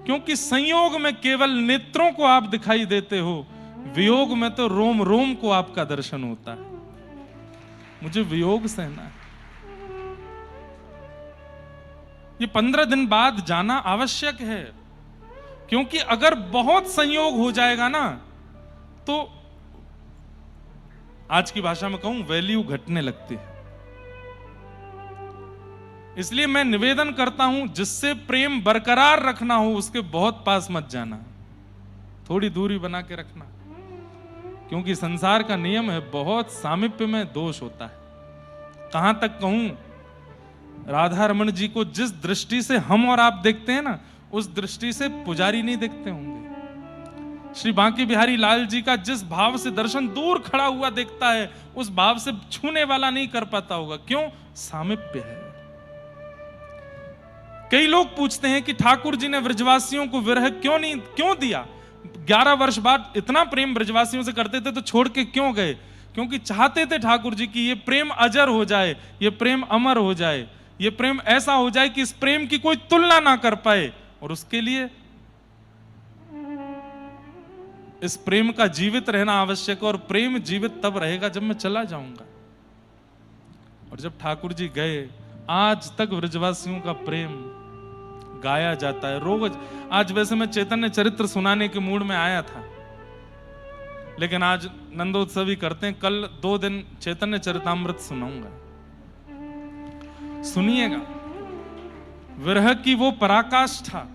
क्योंकि संयोग में केवल नेत्रों को आप दिखाई देते हो, वियोग में तो रोम रोम को आपका दर्शन होता है। मुझे वियोग सहना है। ये 15 दिन बाद जाना आवश्यक है, क्योंकि अगर बहुत संयोग हो जाएगा ना तो आज की भाषा में कहूं वैल्यू घटने लगती है। इसलिए मैं निवेदन करता हूं जिससे प्रेम बरकरार रखना हो उसके बहुत पास मत जाना, थोड़ी दूरी बना के रखना, क्योंकि संसार का नियम है बहुत सामीप्य में दोष होता है। कहां तक कहूं, राधा रमन जी को जिस दृष्टि से हम और आप देखते हैं ना, उस दृष्टि से पुजारी नहीं देखते होंगे। श्री बांके बिहारी लाल जी का जिस भाव से दर्शन दूर खड़ा हुआ देखता है, उस भाव से छूने वाला नहीं कर पाता होगा। क्यों? सामीप्य है। कई लोग पूछते हैं कि ठाकुर जी ने ब्रजवासियों को विरह क्यों दिया? 11 वर्ष बाद इतना प्रेम ब्रजवासियों से करते थे तो छोड़ के क्यों गए? क्योंकि चाहते थे ठाकुर जी कि ये प्रेम अजर हो जाए, ये प्रेम अमर हो जाए, ये प्रेम ऐसा हो जाए कि इस प्रेम की कोई तुलना ना कर पाए। और उसके लिए इस प्रेम का जीवित रहना आवश्यक है। और प्रेम जीवित तब रहेगा जब मैं चला जाऊंगा। और जब ठाकुर जी गए, आज तक ब्रजवासियों का प्रेम गाया जाता है रोज। आज वैसे मैं चैतन्य चरित्र सुनाने के मूड में आया था, लेकिन आज नंदोत्सव ही करते हैं। कल 2 दिन चैतन्य चरितामृत सुनाऊंगा, सुनिएगा। विरह की वो पराकाष्ठा,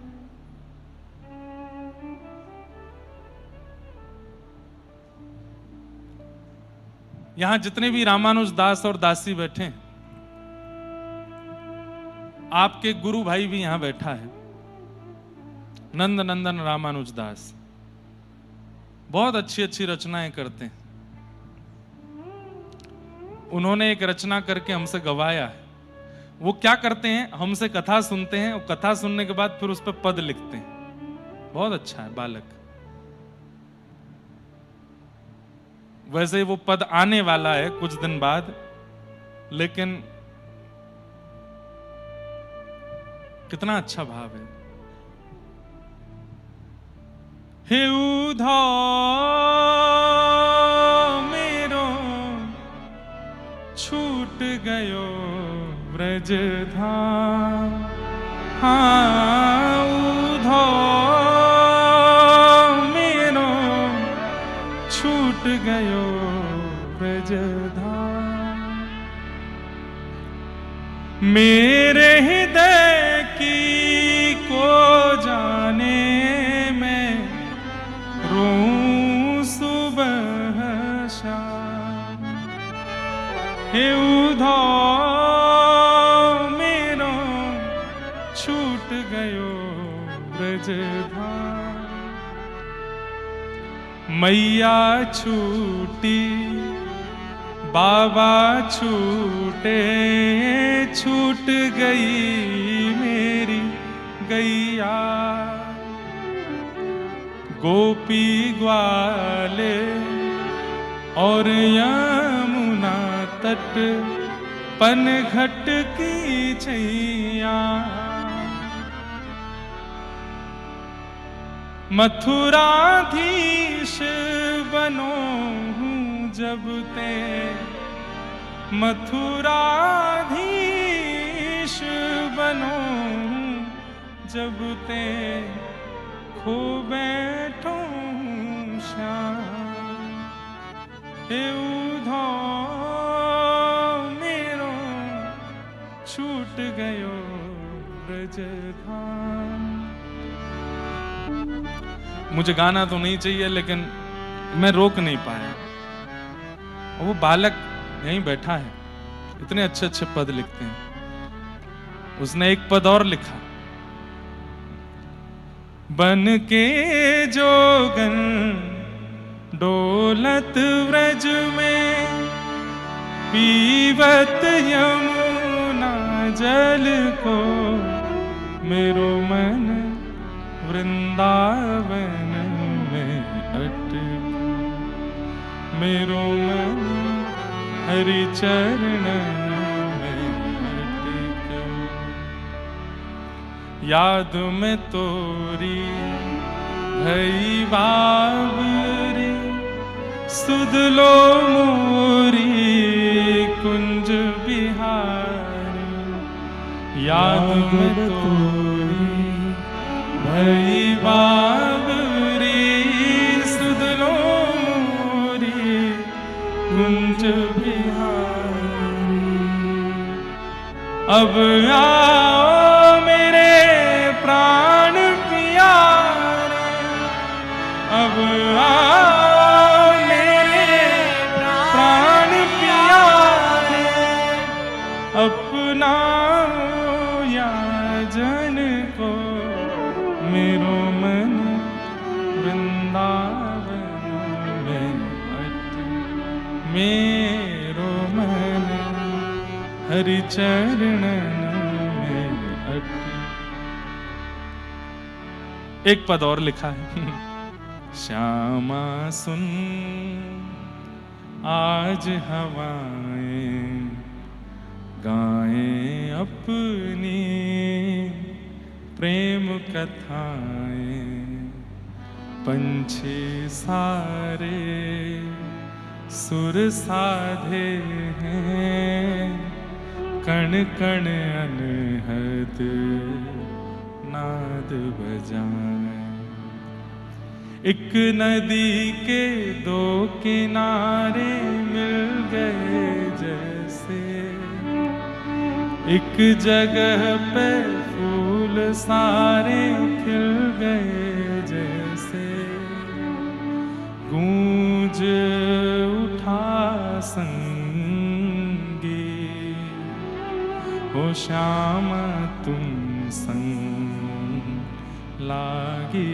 यहां जितने भी रामानुज दास और दासी बैठे हैं, आपके गुरु भाई भी यहां बैठा है, नंद नंदन रामानुज दास। बहुत अच्छी अच्छी रचनाएं करते हैं। उन्होंने एक रचना करके हमसे गवाया है। वो क्या करते हैं, हमसे कथा सुनते हैं और कथा सुनने के बाद फिर उस पर पद लिखते हैं। बहुत अच्छा है बालक। वैसे वो पद आने वाला है कुछ दिन बाद, लेकिन कितना अच्छा भाव है। हे उधा मेरो छूट गयो ब्रज धाम, हाँ उधो मेरो छूट गयो ब्रज धाम। मेरे हृदय की को जाने में रोऊं सुबह शाम। हे उधो मेरो छूट गयो ब्रज धाम। मैया छूटी बाबा छूटे, छूट गई मेरी गैया। गोपी ग्वाले और यमुना तट पनघट की छैया। मथुराधीश बनो हूँ जब ते, मथुराधीश बनो हूँ जब ते, खो बैठो हूँ श्याम। हे उधो मेरो छूट गयो ब्रज धाम। मुझे गाना तो नहीं चाहिए, लेकिन मैं रोक नहीं पाया। और वो बालक यहीं बैठा है, इतने अच्छे अच्छे पद लिखते हैं। उसने एक पद और लिखा, बन के जोगन डोलत व्रज में, पीवत यमुना जल को, मेरो मन वृंदावन में अटके, मेरो मन हरि चरणन में अटके। याद में तोरी भई बावरी, सुध लो मोरी कुंज बिहारी। याद में तोरी भई बावरी, सुध लो मोरी कुंज बिहारी। अब आओ मेरे प्राण प्यारे, अब आओ मेरे प्राण प्यारे, अपनाओ याजन को, मेरो मन वृंदावन में अटके, मेरो मन हरि चरणन में अटके। एक पद और लिखा है, श्यामा सुन आज हवाएं गाएं अपनी प्रेम कथाएं। पंछी सारे सुर साधे हैं, कण कण अनहद नाद बजाएं। एक नदी के दो किनारे मिल गए जैसे, एक जगह पे फूल सारे खिल गए जैसे, गूंज उठा संगी, हो श्याम तुम संग लागे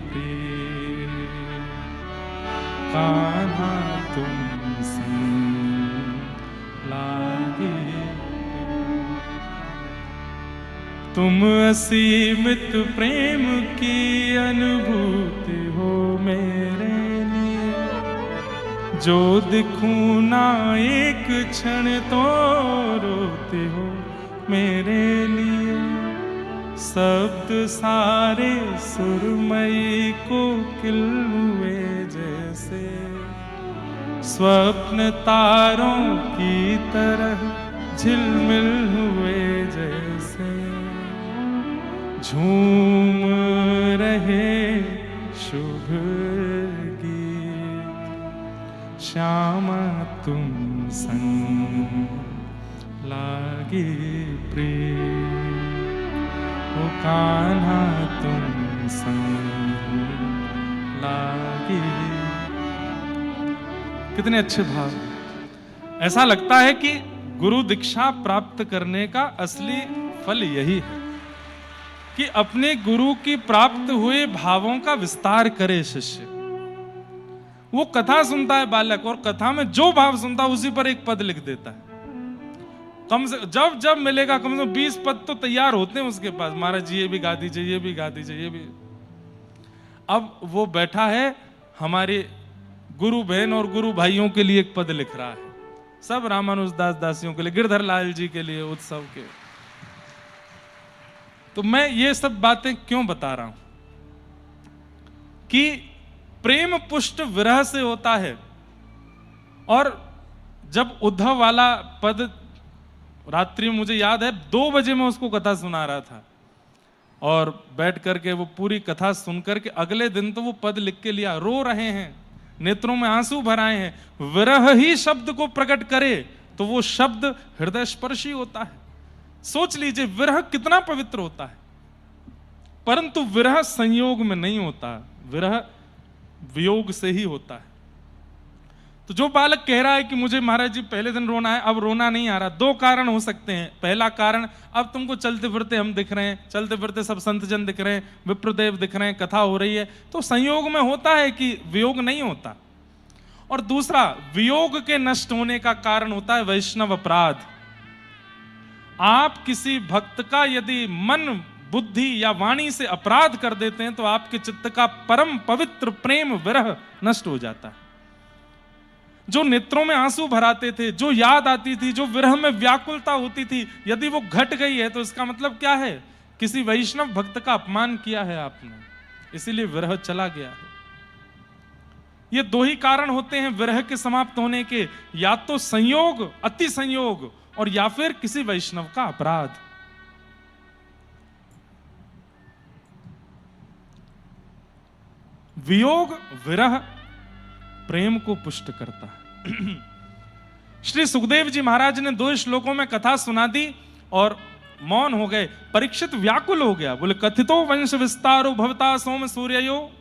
प्रिय, कान्हा तुम संग लागे प्रिय। तुम असीमित प्रेम की अनुभूति हो मेरे लिए, जो दिखूं ना एक क्षण तो रोते हो मेरे लिए। शब्द सारे सुरमई को किल हुए जैसे, स्वप्न तारों की तरह झिलमिल हुए जैसे, झूम रहे शुभ गीत, श्याम तुम संग लागे प्रिय, ओ कान्हा तुम संग लागे। कितने अच्छे भाव। ऐसा लगता है कि गुरु दीक्षा प्राप्त करने का असली फल यही है कि अपने गुरु की प्राप्त हुए भावों का विस्तार करे शिष्य। वो कथा सुनता है बालक, और कथा में जो भाव सुनता है उसी पर एक पद लिख देता है। कम से जब जब मिलेगा कम से कम 20 पद तो तैयार होते हैं उसके पास। महाराज जी ये भी गा दीजिए, ये भी गा दीजिए, ये भी। अब वो बैठा है हमारे गुरु बहन और गुरु भाइयों के लिए एक पद लिख रहा है, सब रामानुजदास दासियों के लिए, गिरधर लाल जी के लिए, उत्सव के। तो मैं ये सब बातें क्यों बता रहा हूं कि प्रेम पुष्ट विरह से होता है। और जब उद्धव वाला पद रात्रि में मुझे याद है 2 बजे मैं उसको कथा सुना रहा था, और बैठ करके वो पूरी कथा सुन करके अगले दिन तो वो पद लिख के लिया। रो रहे हैं, नेत्रों में आंसू भर आए हैं। विरह ही शब्द को प्रकट करे तो वो शब्द हृदय स्पर्शी होता है। सोच लीजिए विरह कितना पवित्र होता है, परंतु विरह संयोग में नहीं होता, विरह वियोग से ही होता है। तो जो बालक कह रहा है कि मुझे महाराज जी पहले दिन रोना है, अब रोना नहीं आ रहा, 2 कारण हो सकते हैं। पहला कारण, अब तुमको चलते फिरते हम दिख रहे हैं, चलते फिरते सब संत जन दिख रहे हैं, विप्रदेव दिख रहे हैं, कथा हो रही है, तो संयोग में होता है कि वियोग नहीं होता। और दूसरा, वियोग के नष्ट होने का कारण होता है वैष्णव अपराध। आप किसी भक्त का यदि मन, बुद्धि या वाणी से अपराध कर देते हैं तो आपके चित्त का परम पवित्र प्रेम विरह नष्ट हो जाता है। जो नेत्रों में आंसू भराते थे, जो याद आती थी, जो विरह में व्याकुलता होती थी, यदि वो घट गई है तो इसका मतलब क्या है? किसी वैष्णव भक्त का अपमान किया है आपने, इसीलिए विरह चला गया है। ये 2 ही कारण होते हैं विरह के समाप्त होने के, या तो संयोग, अति संयोग, और या फिर किसी वैष्णव का अपराध। वियोग, विरह प्रेम को पुष्ट करता है। श्री सुखदेव जी महाराज ने 2 श्लोकों में कथा सुना दी और मौन हो गए। परीक्षित व्याकुल हो गया, बोले कथितो वंश विस्तारो भवता सोम सूर्यो।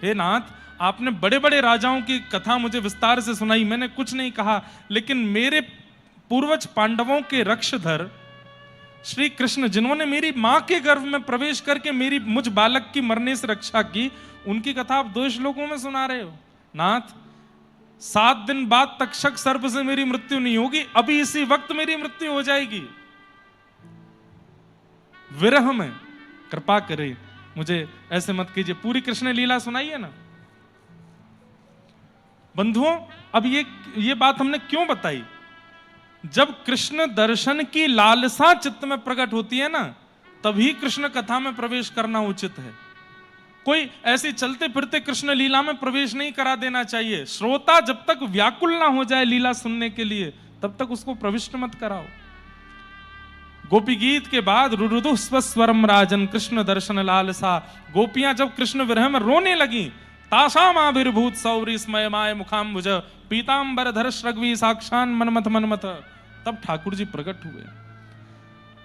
हे नाथ, आपने बड़े बड़े राजाओं की कथा मुझे विस्तार से सुनाई, मैंने कुछ नहीं कहा, लेकिन मेरे पूर्वज पांडवों के रक्षधर श्री कृष्ण, जिन्होंने मेरी मां के गर्भ में प्रवेश करके मुझ बालक की मरने से रक्षा की, उनकी कथा आप 2 श्लोकों में सुना रहे हो। नाथ, 7 दिन बाद तक्षक सर्प से मेरी मृत्यु नहीं होगी, अभी इसी वक्त मेरी मृत्यु हो जाएगी। विरह में कृपा करें, मुझे ऐसे मत कीजिए, पूरी कृष्ण लीला सुनाइए ना। बंधुओं, अब ये बात हमने क्यों बताई? जब कृष्ण दर्शन की लालसा चित्त में प्रकट होती है ना, तभी कृष्ण कथा में प्रवेश करना उचित है। कोई ऐसे चलते फिरते कृष्ण लीला में प्रवेश नहीं करा देना चाहिए। श्रोता जब तक व्याकुल ना हो जाए लीला सुनने के लिए, तब तक उसको प्रविष्ट मत कराओ। गोपी गीत के बाद रुरुदु स्वरम राजन कृष्ण दर्शन लालसा, गोपियां जब कृष्ण विरह में रोने लगी, तासाम आविर्भूत सौरी स्मय माय मुखाम्बुज पीतांबर धर श्रग्वी साक्षान मनमथ मनमथ, तब ठाकुर जी प्रकट हुए।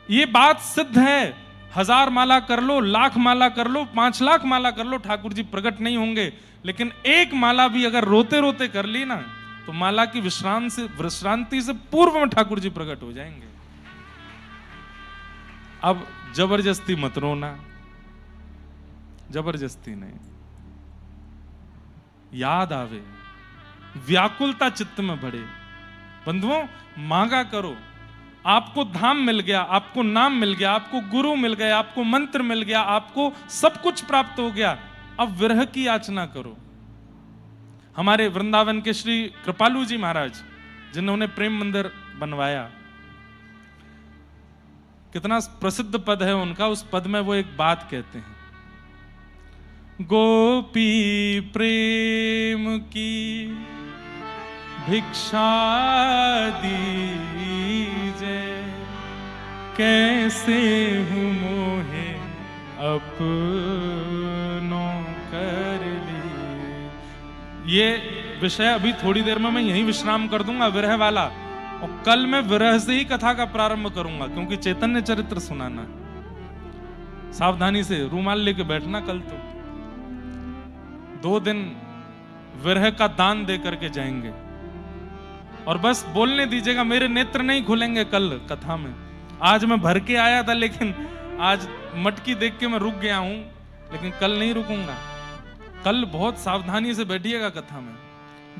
ये बात सिद्ध है, 1000 माला कर लो, 1,00,000 माला कर लो, 5,00,000 माला कर लो, ठाकुर जी प्रकट नहीं होंगे। लेकिन एक माला भी अगर रोते रोते कर ली ना, तो माला की विश्रांति से पूर्व में ठाकुर जी प्रकट हो जाएंगे। अब जबरदस्ती मत रोना, जबरदस्ती नहीं। याद आवे, व्याकुलता चित्त में बढ़े। बंधुओं, मांगा करो। आपको धाम मिल गया, आपको नाम मिल गया, आपको गुरु मिल गया, आपको मंत्र मिल गया, आपको सब कुछ प्राप्त हो गया। अब विरह की याचना करो। हमारे वृंदावन के श्री कृपालु जी महाराज, जिन्होंने प्रेम मंदिर बनवाया, कितना प्रसिद्ध पद है उनका। उस पद में वो एक बात कहते हैं, गोपी प्रेम की भिक्षा दीजे, कैसे हूँ मोहे अपनों कर ली। ये विषय अभी थोड़ी देर में मैं यहीं विश्राम कर दूंगा, विरह वाला। और कल मैं विरह से ही कथा का प्रारंभ करूंगा, क्योंकि चैतन्य चरित्र सुनाना है। सावधानी से रूमाल लेके बैठना। कल तो 2 दिन विरह का दान दे करके जाएंगे। और बस बोलने दीजिएगा, मेरे नेत्र नहीं खुलेंगे कल कथा में। आज मैं भर के आया था, लेकिन आज मटकी देख के मैं रुक गया हूं, लेकिन कल नहीं रुकूंगा। कल बहुत सावधानी से बैठिएगा कथा में।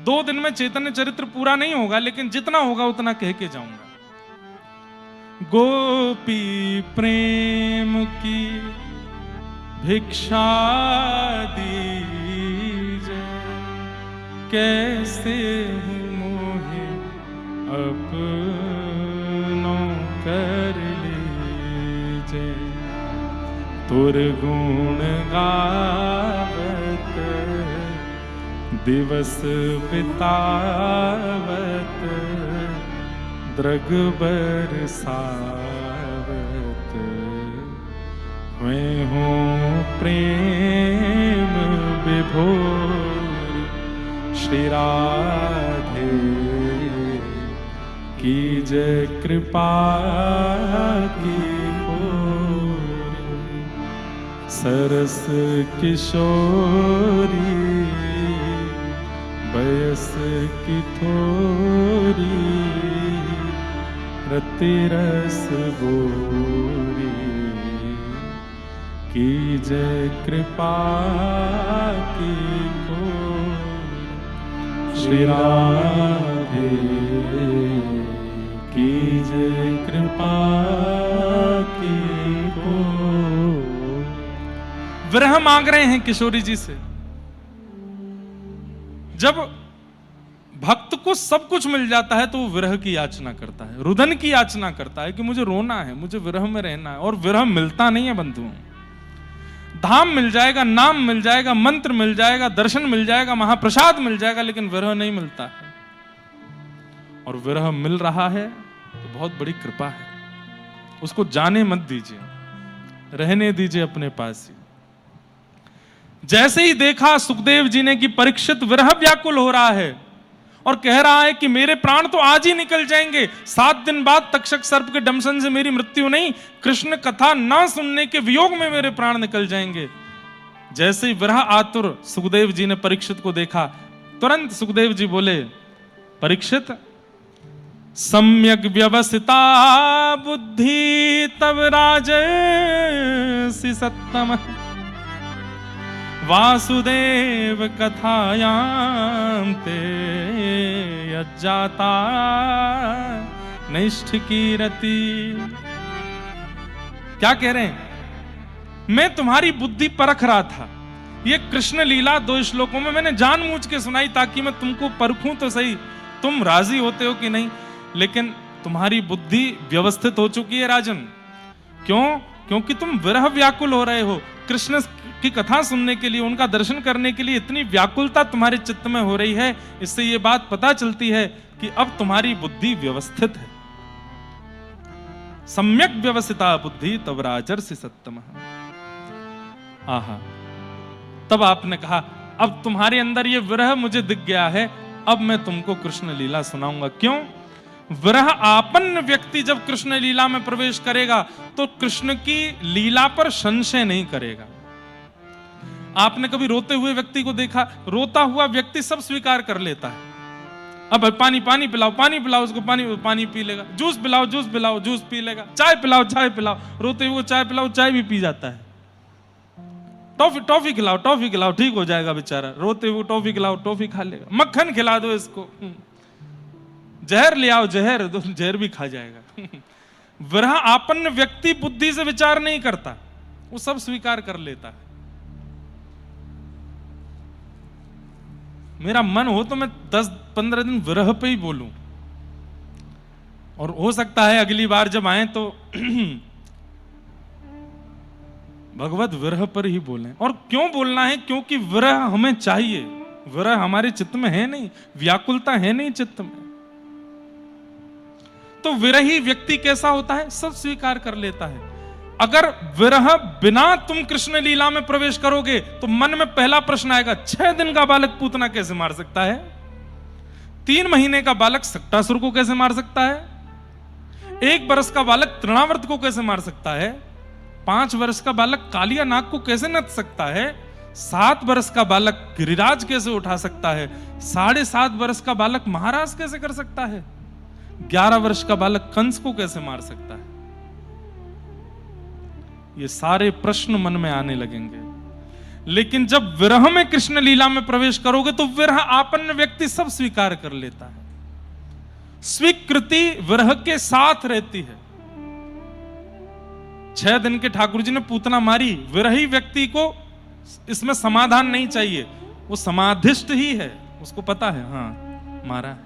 2 दिन में चैतन्य चरित्र पूरा नहीं होगा, लेकिन जितना होगा उतना कह के जाऊंगा। गोपी प्रेम की भिक्षा दीजे, कैसे मोहे अपनों कर लीजे। तुर गुण गावत दिवस बितावत, द्रग बरसावत, मैं हूँ प्रेम विभोर श्री राधे की जय कृपा की ओर। सरस किशोरी बयस की थोरी, रति रस गोरी की जय कृपा की ओर। श्री राधे की जय कृपा की ओर। विरह मांग रहे हैं किशोरी जी से। जब भक्त को सब कुछ मिल जाता है तो वो विरह की याचना करता है, रुदन की याचना करता है कि मुझे रोना है, मुझे विरह में रहना है। और विरह मिलता नहीं है बंधुओं। धाम मिल जाएगा, नाम मिल जाएगा, मंत्र मिल जाएगा, दर्शन मिल जाएगा, महाप्रसाद मिल जाएगा, लेकिन विरह नहीं मिलता है। और विरह मिल रहा है तो बहुत बड़ी कृपा है। उसको जाने मत दीजिए, रहने दीजिए अपने पास ही। जैसे ही देखा सुखदेव जी ने कि परीक्षित विरह व्याकुल हो रहा है और कह रहा है कि मेरे प्राण तो आज ही निकल जाएंगे, 7 दिन बाद तक्षक सर्प के दंशन से मेरी मृत्यु नहीं, कृष्ण कथा ना सुनने के वियोग में मेरे प्राण निकल जाएंगे। जैसे ही विरह आतुर सुखदेव जी ने परीक्षित को देखा, तुरंत सुखदेव जी बोले, परीक्षित सम्यक व्यवस्थिता बुद्धि तब राजसी सत्तम, वासुदेव कथायां ते यज्जाता निष्ठ कीरति। क्या कह रहे हैं? मैं तुम्हारी बुद्धि परख रहा था। ये कृष्ण लीला 2 श्लोकों में मैंने जानबूझ के सुनाई ताकि मैं तुमको परखूं तो सही, तुम राजी होते हो कि नहीं। लेकिन तुम्हारी बुद्धि व्यवस्थित हो चुकी है राजन। क्यों? क्योंकि तुम विरह व्याकुल हो रहे हो। कृष्ण की कथा सुनने के लिए, उनका दर्शन करने के लिए इतनी व्याकुलता तुम्हारे चित्त में हो रही है। इससे ये बात पता चलती है कि अब तुम्हारी बुद्धि व्यवस्थित है। सम्यक व्यवस्थिता बुद्धि तब राजर्षि सत्तम। आहा, तब आपने कहा अब तुम्हारे अंदर ये विरह मुझे दिख गया है, अब मैं तुमको कृष्ण लीला सुनाऊंगा। क्यों? विरह आपन्न व्यक्ति जब कृष्ण लीला में प्रवेश करेगा तो कृष्ण की लीला पर संशय नहीं करेगा। आपने कभी रोते हुए व्यक्ति को देखा? रोता हुआ व्यक्ति सब स्वीकार कर लेता है, अब पानी पानी पिलाओ उसको, पानी पी लेगा, जूस पिलाओ जूस पी लेगा, चाय पिलाओ, रोते हुए चाय पिलाओ, चाय भी पी जाता है। टॉफी खिलाओ, ठीक हो जाएगा बेचारा, रोते हुए टॉफी खिलाओ, टॉफी खा लेगा, मक्खन खिला दो इसको, जहर ले आओ, जहर भी खा जाएगा। विरह आपन्न व्यक्ति बुद्धि से विचार नहीं करता, वो सब स्वीकार कर लेता है। मेरा मन हो तो मैं 10-15 दिन विरह पे ही बोलूं, और हो सकता है अगली बार जब आए तो भगवत विरह पर ही बोलें। और क्यों बोलना है? क्योंकि विरह हमें चाहिए। विरह हमारे चित्त में है नहीं, व्याकुलता है नहीं चित्त में। तो विरही व्यक्ति कैसा होता है? सब स्वीकार कर लेता है। अगर विरह बिना तुम कृष्ण लीला में प्रवेश करोगे तो मन में पहला प्रश्न आएगा, 6 दिन का बालक पूतना कैसे मार सकता है? 3 महीने का बालक सक्टासुर को कैसे मार सकता है? 1 वर्ष का बालक तृणावर्त को कैसे मार सकता है? 5 वर्ष का बालक कालिया नाग को कैसे नच सकता है? 7 वर्ष का बालक गिरिराज कैसे उठा सकता है? 7.5 वर्ष का बालक महाराज कैसे कर सकता है? 11 वर्ष का बालक कंस को कैसे मार सकता है? ये सारे प्रश्न मन में आने लगेंगे। लेकिन जब विरह में कृष्ण लीला में प्रवेश करोगे तो विरह आपन्न व्यक्ति सब स्वीकार कर लेता है। स्वीकृति विरह के साथ रहती है। 6 दिन के ठाकुर जी ने पूतना मारी, विरही व्यक्ति को इसमें समाधान नहीं चाहिए, वो समाधिष्ट ही है, उसको पता है हाँ मारा है।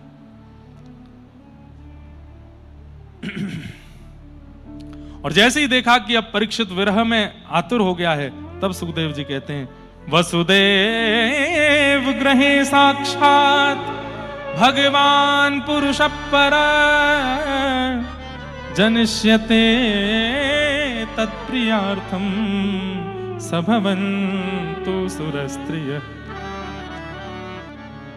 और जैसे ही देखा कि अब परीक्षित विरह में आतुर हो गया है, तब सुखदेव जी कहते हैं, वसुदेव गृहे साक्षात भगवान पुरुष पर जनिष्यते तत्प्रियार्थम सभवन्तु सुरस्त्रिय।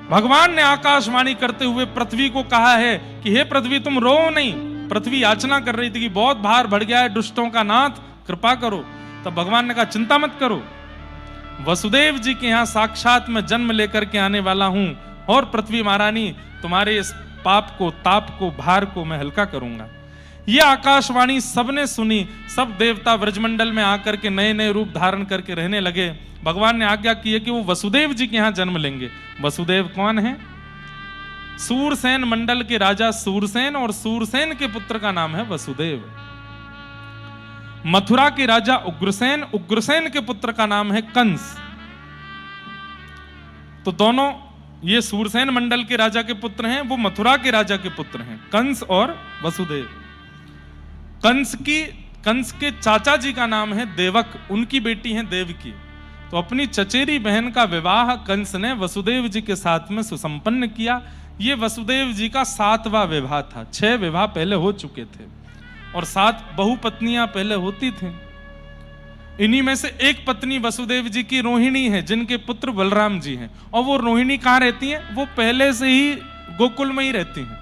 भगवान ने आकाशवाणी करते हुए पृथ्वी को कहा है कि हे पृथ्वी तुम रो नहीं। पृथ्वी याचना कर रही थी कि बहुत भार बढ़ गया है, दुष्टों का नाथ कृपा करो। तब भगवान ने कहा चिंता मत करो, वसुदेव जी के यहां साक्षात मैं जन्म लेकर के आने वाला हूं, और पृथ्वी महारानी तुम्हारे इस पाप को, ताप को, भार को मैं हल्का करूंगा। यह आकाशवाणी सबने सुनी। सब देवता व्रजमंडल में आकर के नए नए रूप धारण करके रहने लगे। भगवान ने आज्ञा की है कि वो वसुदेव जी के यहां जन्म लेंगे। वसुदेव कौन है? सूरसेन मंडल के राजा सूरसेन, और सूरसेन के पुत्र का नाम है वसुदेव। मथुरा के राजा उग्रसेन, उग्रसेन के पुत्र का नाम है कंस। तो दोनों ये सूरसेन मंडल के राजा के पुत्र हैं, वो मथुरा के राजा के पुत्र हैं, कंस और वसुदेव। कंस के चाचा जी का नाम है देवक, उनकी बेटी है देवकी। तो अपनी चचेरी बहन का विवाह कंस ने वसुदेव जी के साथ में सुसंपन्न किया। ये वसुदेव जी का 7वां विवाह था। 6 विवाह पहले हो चुके थे और 7 बहुपत्नियां पहले होती थी। इन्हीं में से एक पत्नी वसुदेव जी की रोहिणी है, जिनके पुत्र बलराम जी हैं। और वो रोहिणी कहां रहती हैं? वो पहले से ही गोकुल में ही रहती हैं।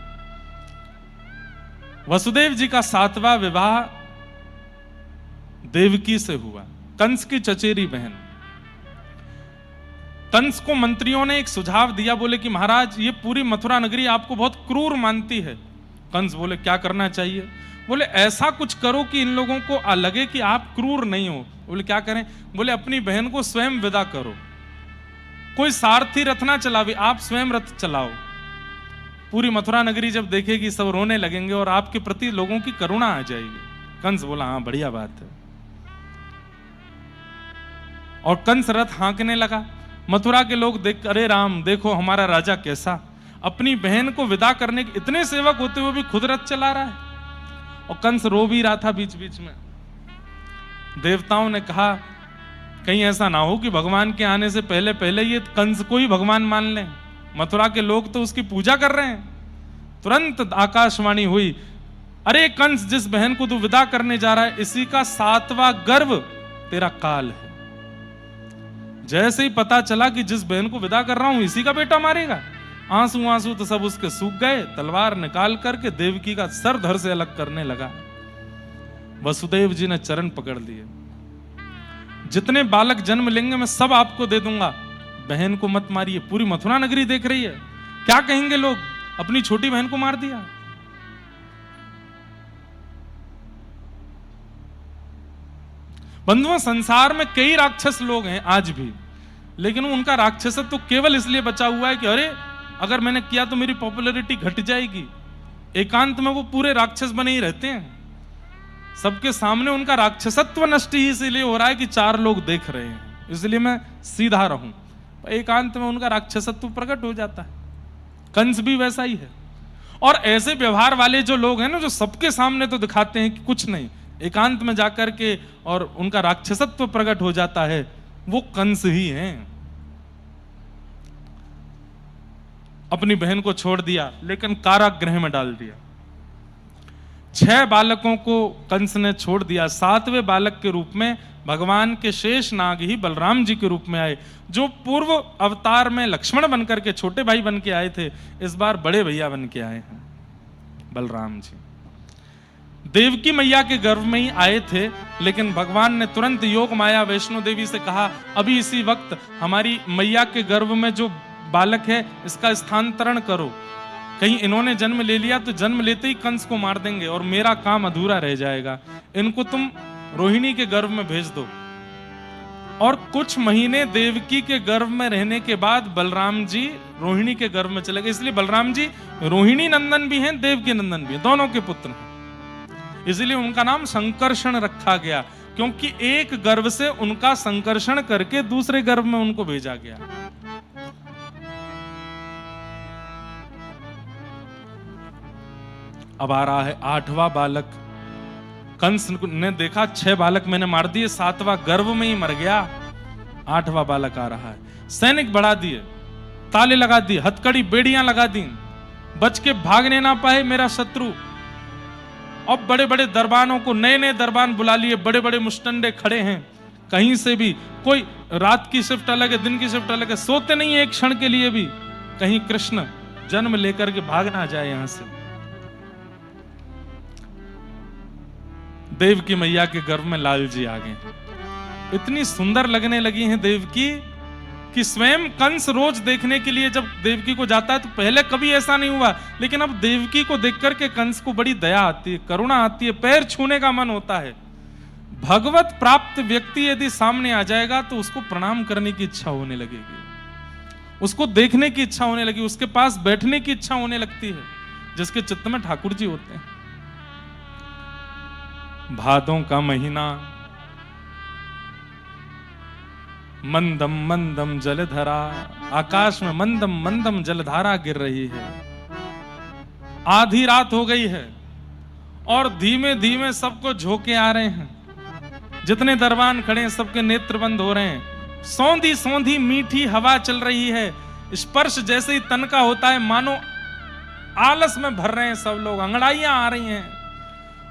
वसुदेव जी का 7वां विवाह देवकी से हुआ, कंस की चचेरी बहन। कंस को मंत्रियों ने एक सुझाव दिया, बोले कि महाराज ये पूरी मथुरा नगरी आपको बहुत क्रूर मानती है। कंस बोले क्या करना चाहिए? बोले ऐसा कुछ करो कि इन लोगों को लगे कि आप क्रूर नहीं हो। बोले क्या करें? बोले अपनी बहन को स्वयं विदा करो, कोई सारथी रथ ना चलावे, आप स्वयं रथ चलाओ। पूरी मथुरा नगरी जब देखेगी सब रोने लगेंगे और आपके प्रति लोगों की करुणा आ जाएगी। कंस बोला हाँ बढ़िया बात है। और कंस रथ हाँकने लगा। मथुरा के लोग देख, अरे राम देखो हमारा राजा कैसा, अपनी बहन को विदा करने के इतने सेवक होते हुए भी खुद रथ चला रहा है। और कंस रो भी रहा था बीच बीच में। देवताओं ने कहा कहीं ऐसा ना हो कि भगवान के आने से पहले पहले ये कंस को ही भगवान मान लें। मथुरा के लोग तो उसकी पूजा कर रहे हैं। तुरंत आकाशवाणी हुई, अरे कंस जिस बहन को तू विदा करने जा रहा है इसी का 7वां गर्भ तेरा काल है। जैसे ही पता चला कि जिस बहन को विदा कर रहा हूं इसी का बेटा मारेगा, आंसू आंसू तो सब उसके सूख गए। तलवार निकाल करके देवकी का सर धड़ से अलग करने लगा। वसुदेव जी ने चरण पकड़ लिए, जितने बालक जन्म लेंगे मैं सब आपको दे दूंगा, बहन को मत मारिए। पूरी मथुरा नगरी देख रही है, क्या कहेंगे लोग? अपनी छोटी बहन को मार दिया। बंधुओं, संसार में कई राक्षस लोग हैं आज भी, लेकिन उनका राक्षसत्व तो केवल इसलिए बचा हुआ है कि अरे अगर मैंने किया तो मेरी पॉपुलैरिटी घट जाएगी। एकांत में वो पूरे राक्षस बने ही रहते हैं। सबके सामने उनका राक्षसत्व नष्ट ही इसलिए हो रहा है कि 4 लोग देख रहे हैं, इसलिए मैं सीधा रहूं। एकांत में उनका राक्षसत्व प्रकट हो जाता है। कंस भी वैसा ही है। और ऐसे व्यवहार वाले जो लोग हैं ना, जो सबके सामने तो दिखाते हैं कि कुछ नहीं, एकांत में जाकर के और उनका राक्षसत्व प्रकट हो जाता है, वो कंस ही हैं। अपनी बहन को छोड़ दिया, लेकिन कारागृह में डाल दिया। 6 बालकों को कंस ने छोड़ दिया। 7वें बालक के रूप में भगवान के शेष नाग ही बलराम जी के रूप में आए, जो पूर्व अवतार में लक्ष्मण बनकर के छोटे भाई बन के आए थे, इस बार बड़े भैया बन के आए हैं बलराम जी। देवकी मैया के गर्भ में ही आए थे, लेकिन भगवान ने तुरंत योग माया वैष्णो देवी से कहा, अभी इसी वक्त हमारी मैया के गर्भ में जो बालक है इसका स्थानांतरण करो। कहीं इन्होंने जन्म ले लिया तो जन्म लेते ही कंस को मार देंगे और मेरा काम अधूरा रह जाएगा। इनको तुम रोहिणी के गर्भ में भेज दो। और कुछ महीने देवकी के गर्भ में रहने के बाद बलराम जी रोहिणी के गर्भ में चले गए। इसलिए बलराम जी रोहिणी नंदन भी हैं, देवकी नंदन भी हैं, दोनों के पुत्र हैं। इसलिए उनका नाम संकर्षण रखा गया, क्योंकि एक गर्भ से उनका संकर्षण करके दूसरे गर्भ में उनको भेजा गया। अब आ रहा है 8वां बालक। कंस ने देखा 6 बालक मैंने मार दिए, 7वां गर्भ में ही मर गया। 8वां बालक आ रहा है। सैनिक बढ़ा दिए, ताले लगा दिए, हथकड़ी बेड़ियां लगा दी, बच के भागने ना पाए मेरा शत्रु। अब बड़े बड़े दरबानों को, नए नए दरबान बुला लिए, बड़े बड़े मुस्टंडे खड़े हैं। कहीं से भी कोई, रात की शिफ्ट अलग है, दिन की शिफ्ट अलग है, सोते नहीं है एक क्षण के लिए भी, कहीं कृष्ण जन्म लेकर के भाग ना जाए यहां से। देवकी मैया के गर्भ में लाल जी आ गए। इतनी सुंदर लगने लगी हैं देवकी कि स्वयं कंस रोज देखने के लिए जब देवकी को जाता है तो पहले कभी ऐसा नहीं हुआ, लेकिन अब देवकी को देख करके कंस को बड़ी दया आती है, करुणा आती है, पैर छूने का मन होता है। भगवत प्राप्त व्यक्ति यदि सामने आ जाएगा तो उसको प्रणाम करने की इच्छा होने लगेगी, उसको देखने की इच्छा होने लगी, उसके पास बैठने की इच्छा होने लगती है, जिसके चित्त में ठाकुर जी होते हैं। भादों का महीना, मंदम मंदम जलधारा, आकाश में मंदम मंदम जलधारा गिर रही है। आधी रात हो गई है और धीमे धीमे सबको झोंके आ रहे हैं। जितने दरबान खड़े हैं सबके नेत्र बंद हो रहे हैं। सौंधी सौंधी मीठी हवा चल रही है। स्पर्श जैसे ही तन का होता है मानो आलस में भर रहे हैं सब लोग, अंगड़ाइयां आ रही हैं।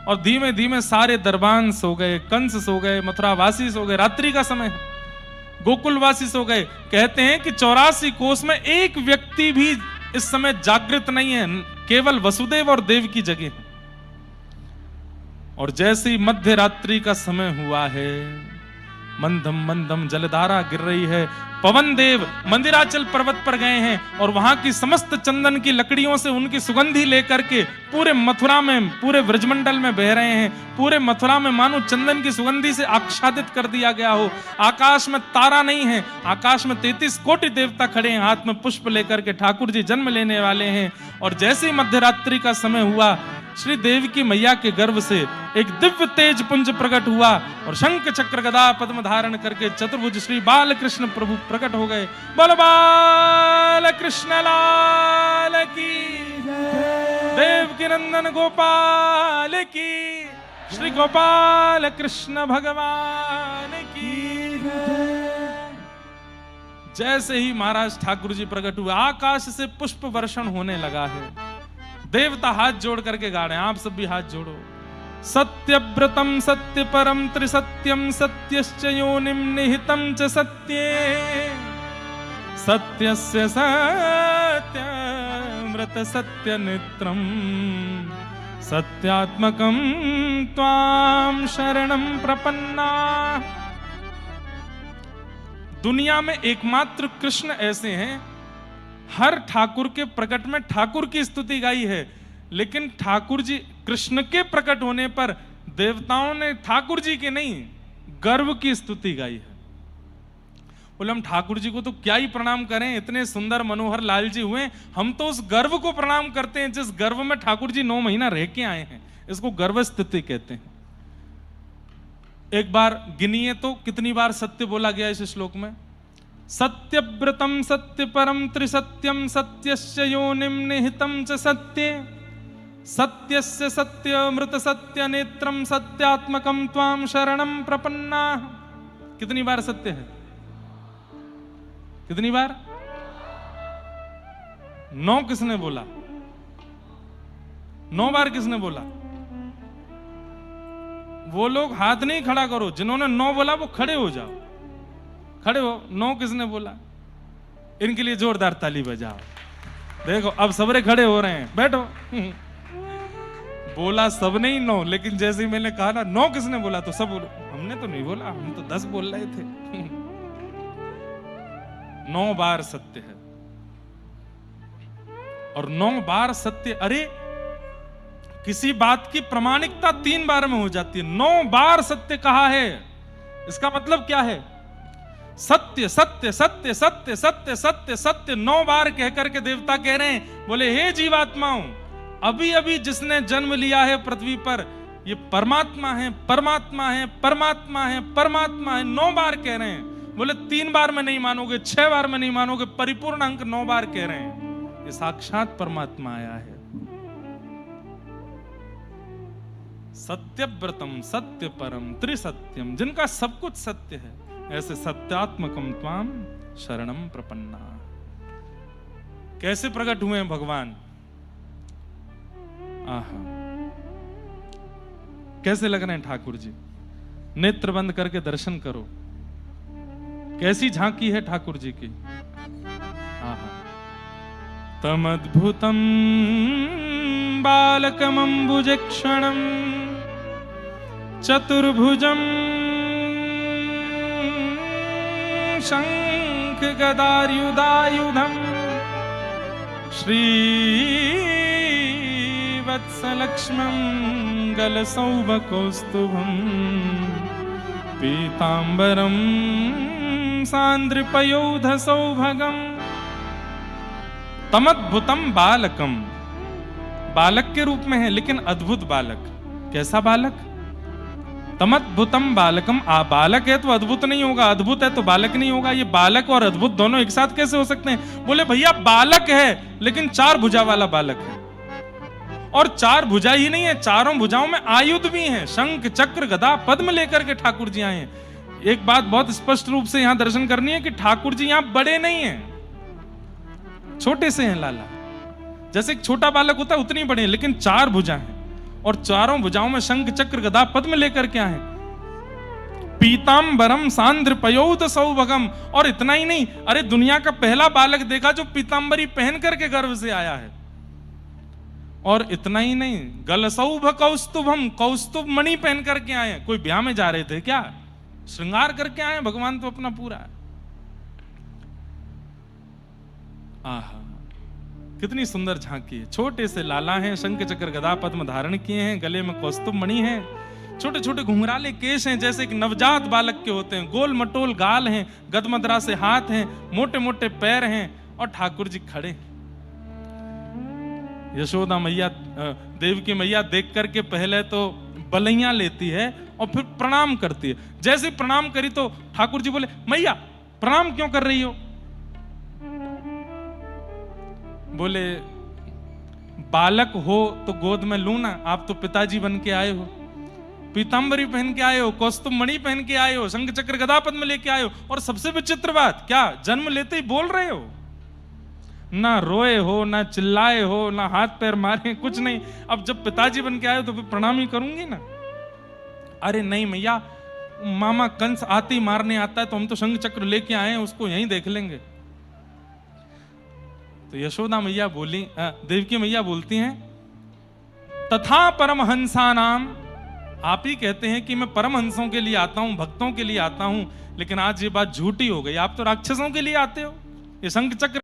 और धीमे धीमे सारे दरबान सो गए, कंस सो गए, मथुरावासी सो गए, रात्रि का समय है, गोकुलवासी सो गए। कहते हैं कि 84 कोस में एक व्यक्ति भी इस समय जागृत नहीं है, केवल वसुदेव और देव की जगह है। और जैसे ही मध्य रात्रि का समय हुआ है, मंदम मंदम जलधारा गिर रही है। पवन देव मंदिराचल पर्वत पर गए हैं और वहां की समस्त चंदन की लकड़ियों से उनकी सुगंधी लेकर के पूरे मथुरा में, पूरे ब्रजमंडल में बह रहे हैं। पूरे मथुरा में मानो चंदन की सुगंधी से आच्छादित कर दिया गया हो। आकाश में तारा नहीं है, आकाश में 33 कोटि देवता खड़े हैं, हाथ में पुष्प लेकर के ठाकुर जी जन्म लेने वाले हैं। और जैसे ही मध्यरात्रि का समय हुआ, श्री देवकी मैया के गर्भ से एक दिव्य तेज पुंज प्रकट हुआ और शंख चक्र गदा पद्म धारण करके चतुर्भुज श्री बाल कृष्ण प्रभु प्रकट हो गए। बोल बाल कृष्ण लाल की, देवकी नंदन गोपाल की, श्री गोपाल कृष्ण भगवान की। जैसे ही महाराज ठाकुर जी प्रकट हुए, आकाश से पुष्प वर्षण होने लगा है। देवता हाथ जोड़ करके गा रहे हैं, आप सब भी हाथ जोड़ो। सत्यव्रतम सत्य परम त्रिसत्यम सत्यश्च योनिम निहितम च सत्ये, सत्यस्य सत्यमृत सत्य नेत्रम सत्यात्मकम त्वाम शरणम प्रपन्ना। दुनिया में एकमात्र कृष्ण ऐसे हैं, हर ठाकुर के प्रकट में ठाकुर की स्तुति गाई है, लेकिन ठाकुर जी कृष्ण के प्रकट होने पर देवताओं ने ठाकुर जी के नहीं गर्व की स्तुति गाई है। बोले हम ठाकुर जी को तो क्या ही प्रणाम करें, इतने सुंदर मनोहर लाल जी हुए, हम तो उस गर्व को प्रणाम करते हैं जिस गर्व में ठाकुर जी 9 महीना रह के आए हैं। इसको गर्व स्तुति कहते हैं। एक बार गिनिए तो कितनी बार सत्य बोला गया इस श्लोक में। सत्यव्रतम सत्य परम त्रिसत्यम सत्यस्य योनिम निहितम च सत्ये सत्यस्य सत्यमृत सत्य नेत्रम सत्यात्मकम त्वाम शरणम प्रपन्ना। कितनी बार सत्य है? कितनी बार? 9 किसने बोला? 9 बार किसने बोला? वो लोग हाथ नहीं खड़ा करो, जिन्होंने 9 बोला वो खड़े हो जाओ, खड़े हो। 9 किसने बोला? इनके लिए जोरदार ताली बजाओ। देखो अब सबरे खड़े हो रहे हैं, बैठो। बोला सबने ही 9, लेकिन जैसे ही मैंने कहा ना 9 किसने बोला तो सब बोलो हमने तो नहीं बोला, हम तो 10 बोल रहे थे। 9 बार सत्य है और 9 बार सत्य। अरे किसी बात की प्रमाणिकता 3 बार में हो जाती है, 9 बार सत्य कहा है, इसका मतलब क्या है? सत्य सत्य सत्य सत्य सत्य सत्य सत्य 9 बार कह करके देवता कह रहे हैं, बोले हे जीवात्माओं, अभी अभी जिसने जन्म लिया है पृथ्वी पर, ये परमात्मा है, परमात्मा है, परमात्मा है, परमात्मा है। 9 बार कह रहे हैं। बोले 3 बार में नहीं मानोगे, 6 बार में नहीं मानोगे, परिपूर्ण अंक 9 बार कह रहे हैं। ये साक्षात परमात्मा आया है। सत्यव्रतम सत्य परम त्रिसत्यम, जिनका सब कुछ सत्य है, ऐसे सत्यात्मकम त्वाम शरणम प्रपन्ना। कैसे प्रकट हुए हैं भगवान? आहा, कैसे लग रहे हैं ठाकुर जी? नेत्र बंद करके दर्शन करो, कैसी झांकी है ठाकुर जी की। आहा, तमद्भुतम बालकमंबुजक्षणम चतुर्भुजम शंख गदायुधायुधम श्रीवत्सलक्ष्मं गलसौभकौस्तुभं पीतांबरम सांद्रपयोधसौभगम। तमद्भुतम बालकम, बालक के रूप में है लेकिन अद्भुत बालक। कैसा बालक? तमद्भुतम बालकम। बालक है तो अद्भुत नहीं होगा, अद्भुत है तो बालक नहीं होगा। ये बालक और अद्भुत दोनों एक साथ कैसे हो सकते हैं? बोले भैया बालक है लेकिन 4 भुजा वाला बालक है, और 4 भुजा ही नहीं है, चारों भुजाओं में आयुध भी हैं, शंख चक्र गदा पद्म लेकर के ठाकुर जी आए हैं। एक बात बहुत स्पष्ट रूप से यहां दर्शन करनी है कि ठाकुर जी यहां बड़े नहीं हैं, छोटे से हैं लाला। जैसे एक छोटा बालक होता है उतनी बड़े हैं, लेकिन 4 भुजा हैं और चारों भुजाओं में शंख चक्र गदा पद्म लेकर के आए। पीतांबरम सांद्र पयोध सौभगम। और इतना ही नहीं, अरे दुनिया का पहला बालक देखा जो पीतांबरी पहन करके गर्भ से आया है। और इतना ही नहीं, गलसौभ कौस्तुभम, कौस्तुभ मणि पहन करके आए। कोई ब्याह में जा रहे थे क्या? श्रृंगार करके आए भगवान तो अपना पूरा। आहा, कितनी सुंदर झांकी है। छोटे से लाला हैं, शंख चक्र गदा पद्म धारण किए हैं, गले में कौस्तुभ मणि है, छोटे छोटे घुंघराले केश हैं जैसे एक नवजात बालक के होते हैं, गोल मटोल गाल हैं, गदमदरा से हाथ हैं, मोटे मोटे पैर हैं, और ठाकुर जी खड़े। यशोदा मैया, देवकी मैया देख करके पहले तो बलैया लेती है और फिर प्रणाम करती है। जैसे ही प्रणाम करी तो ठाकुर जी बोले, मैया प्रणाम क्यों कर रही हो? बोले बालक हो तो गोद में लू ना, आप तो पिताजी बन के आए हो, पीतांबरी पहन के आए हो, कौस्तुभ मणि पहन के आए हो, शंख चक्र गदा पद्म लेके आए हो, और सबसे विचित्र बात क्या, जन्म लेते ही बोल रहे हो, ना रोए हो, ना चिल्लाए हो, ना हाथ पैर मारे, कुछ नहीं। अब जब पिताजी बन के आए हो तो फिर प्रणाम ही करूंगी ना। अरे नहीं मैया, मामा कंस आती मारने आता है तो हम तो शंख चक्र लेके आए हैं, उसको यहीं देख लेंगे। तो यशोदा मैया बोली, देवकी मैया बोलती हैं, तथा परमहंसा नाम, आप ही कहते हैं कि मैं परमहंसों के लिए आता हूं, भक्तों के लिए आता हूं, लेकिन आज ये बात झूठी हो गई, आप तो राक्षसों के लिए आते हो। ये शंख चक्र